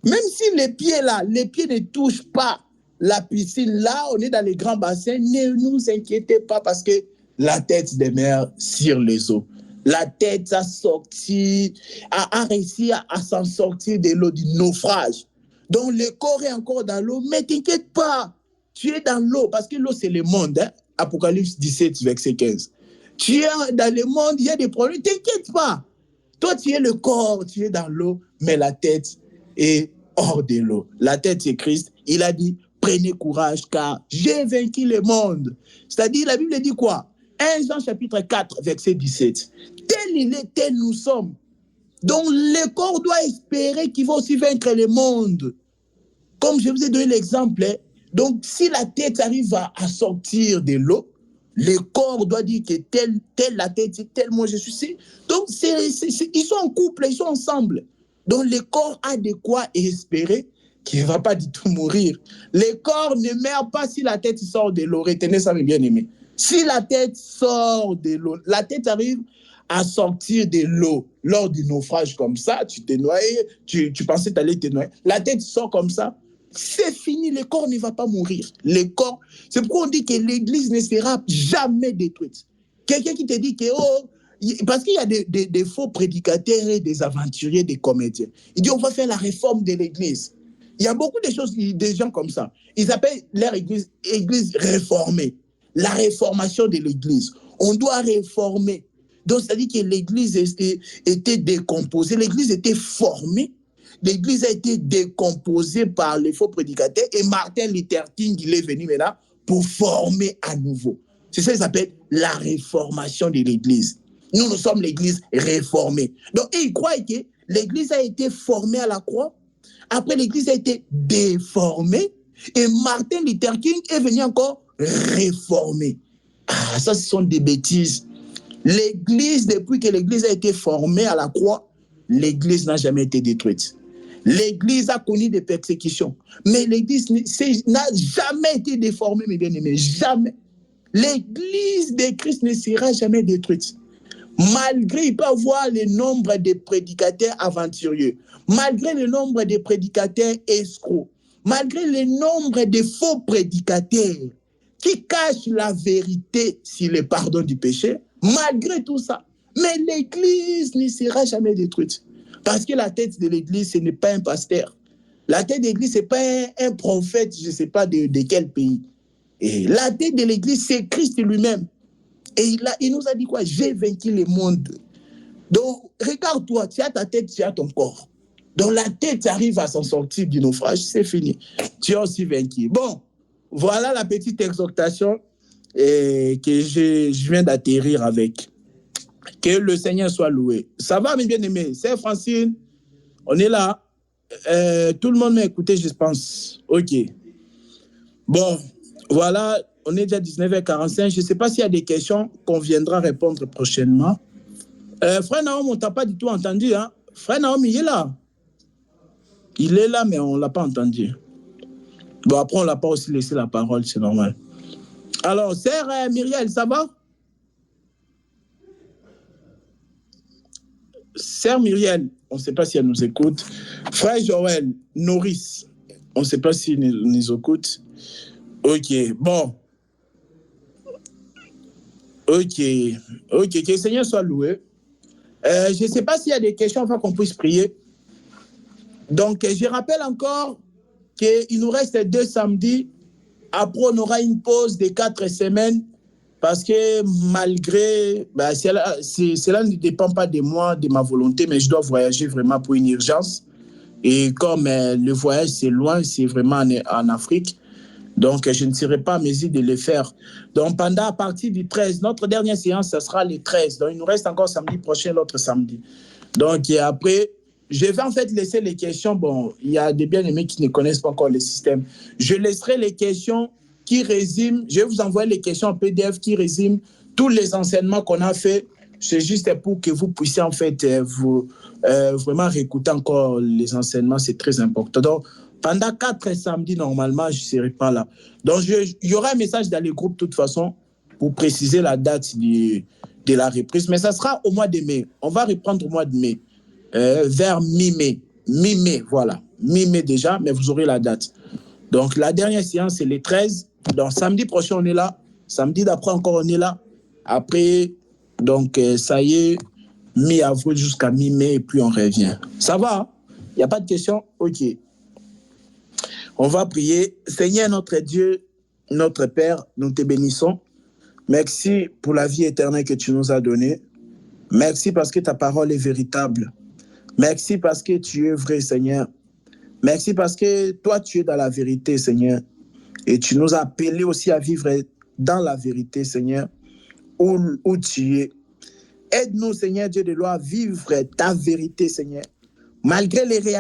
Même si les pieds là, les pieds ne touchent pas la piscine là, on est dans les grands bassins, ne nous inquiétez pas parce que la tête demeure sur les eaux. La tête a réussi à s'en sortir de l'eau du naufrage. Donc le corps est encore dans l'eau, mais t'inquiète pas, tu es dans l'eau parce que l'eau c'est le monde. Hein? Apocalypse 17, verset 15. Tu es dans le monde, il y a des problèmes, t'inquiète pas. Toi tu es le corps, tu es dans l'eau, mais la tête est hors de l'eau. La tête c'est Christ. Il a dit, prenez courage car j'ai vaincu le monde. C'est-à-dire, la Bible dit quoi? 1 Jean chapitre 4, verset 17. Tel il est, tel nous sommes. Donc le corps doit espérer qu'il va aussi vaincre le monde. Comme je vous ai donné l'exemple, donc si la tête arrive à sortir de l'eau, le corps doit dire que tel la tête, tel moi je suis. Donc ils sont en couple, ils sont ensemble. Donc le corps a de quoi espérer qu'il ne va pas du tout mourir. Le corps ne meurt pas si la tête sort de l'eau. Retenez ça, mes bien-aimés. Si la tête sort de l'eau, la tête arrive à sortir de l'eau lors du naufrage comme ça, tu t'es noyé, tu pensais t'aller te noyer, la tête sort comme ça, c'est fini, le corps ne va pas mourir. Le corps, c'est pourquoi on dit que l'église ne sera jamais détruite. Quelqu'un qui te dit que, parce qu'il y a des faux prédicateurs et des aventuriers, des comédiens. Il dit on va faire la réforme de l'église. Il y a beaucoup de choses, des gens comme ça. Ils appellent leur église réformée. La réformation de l'église. On doit réformer. Donc, c'est-à-dire que l'église était décomposée. L'église était formée. L'église a été décomposée par les faux prédicateurs. Et Martin Luther King, il est venu maintenant pour former à nouveau. C'est ça qu'ils appellent la réformation de l'église. Nous sommes l'église réformée. Donc, ils croient que l'église a été formée à la croix. Après, l'église a été déformée. Et Martin Luther King est venu encore réformer. Ah, ça, ce sont des bêtises. L'église, depuis que l'église a été formée à la croix, l'église n'a jamais été détruite. L'église a connu des persécutions. Mais l'église n'a jamais été déformée, mes bien-aimés. Jamais. L'église de Christ ne sera jamais détruite. Malgré, il peut avoir le nombre de prédicateurs aventurieux, malgré le nombre de prédicateurs escrocs, malgré le nombre de faux prédicateurs qui cachent la vérité sur le pardon du péché, malgré tout ça, mais l'Église ne sera jamais détruite. Parce que la tête de l'Église, ce n'est pas un pasteur. La tête de l'Église, ce n'est pas un prophète, je ne sais pas de quel pays. Et la tête de l'Église, c'est Christ lui-même. Et il nous a dit quoi? J'ai vaincu le monde. Donc, regarde-toi, tu as ta tête, tu as ton corps. Donc, la tête arrive à s'en sortir du naufrage, c'est fini. Tu as aussi vaincu. Bon, voilà la petite exhortation que je viens d'atterrir avec. Que le Seigneur soit loué. Ça va, mes bien-aimés? C'est Francine, on est là. Tout le monde m'a écouté, je pense. OK. Bon, voilà, on est déjà 19h45. Je ne sais pas s'il y a des questions qu'on viendra répondre prochainement. Frère Naom, on ne t'a pas du tout entendu. Hein? Frère Naom, il est là. Il est là, mais on ne l'a pas entendu. Bon, après, on ne l'a pas aussi laissé la parole, c'est normal. Alors, sœur Myriel, ça va? Sœur Myriel, on ne sait pas si elle nous écoute. Frère Joël, Norris, on ne sait pas s'il nous écoute. OK, bon. OK, que le Seigneur soit loué. Je ne sais pas s'il y a des questions afin qu'on puisse prier. Donc, je rappelle encore qu'il nous reste 2 samedis. Après, on aura une pause de 4 semaines parce que malgré... cela ne dépend pas de moi, de ma volonté, mais je dois voyager vraiment pour une urgence. Et comme le voyage, c'est loin, c'est vraiment en Afrique, donc je ne serai pas à mesure de le faire. Donc, à partir du 13, notre dernière séance, ce sera le 13. Donc, il nous reste encore samedi prochain, l'autre samedi. Donc, et après... Je vais en fait laisser les questions. Bon, il y a des bien-aimés qui ne connaissent pas encore le système. Je laisserai les questions qui résument. Je vais vous envoyer les questions en PDF qui résument tous les enseignements qu'on a fait. C'est juste pour que vous puissiez en fait vraiment réécouter encore les enseignements. C'est très important. Donc, pendant 4 samedis, normalement, je ne serai pas là. Donc, il y aura un message dans les groupes de toute façon pour préciser la date de la reprise. Mais ça sera au mois de mai. On va reprendre au mois de mai. Vers mi-mai, voilà, mi-mai déjà, mais vous aurez la date. Donc, la dernière séance, c'est les 13. Donc, samedi prochain, on est là. Samedi d'après, encore, on est là. Après, donc, ça y est, mi-avril jusqu'à mi-mai, et puis on revient. Ça va? Il n'y a pas de questions? OK. On va prier. Seigneur, notre Dieu, notre Père, nous te bénissons. Merci pour la vie éternelle que tu nous as donnée. Merci parce que ta parole est véritable. Merci parce que tu es vrai, Seigneur. Merci parce que toi, tu es dans la vérité, Seigneur. Et tu nous as appelés aussi à vivre dans la vérité, Seigneur, où tu es. Aide-nous, Seigneur Dieu de loi, à vivre ta vérité, Seigneur, malgré les réalités.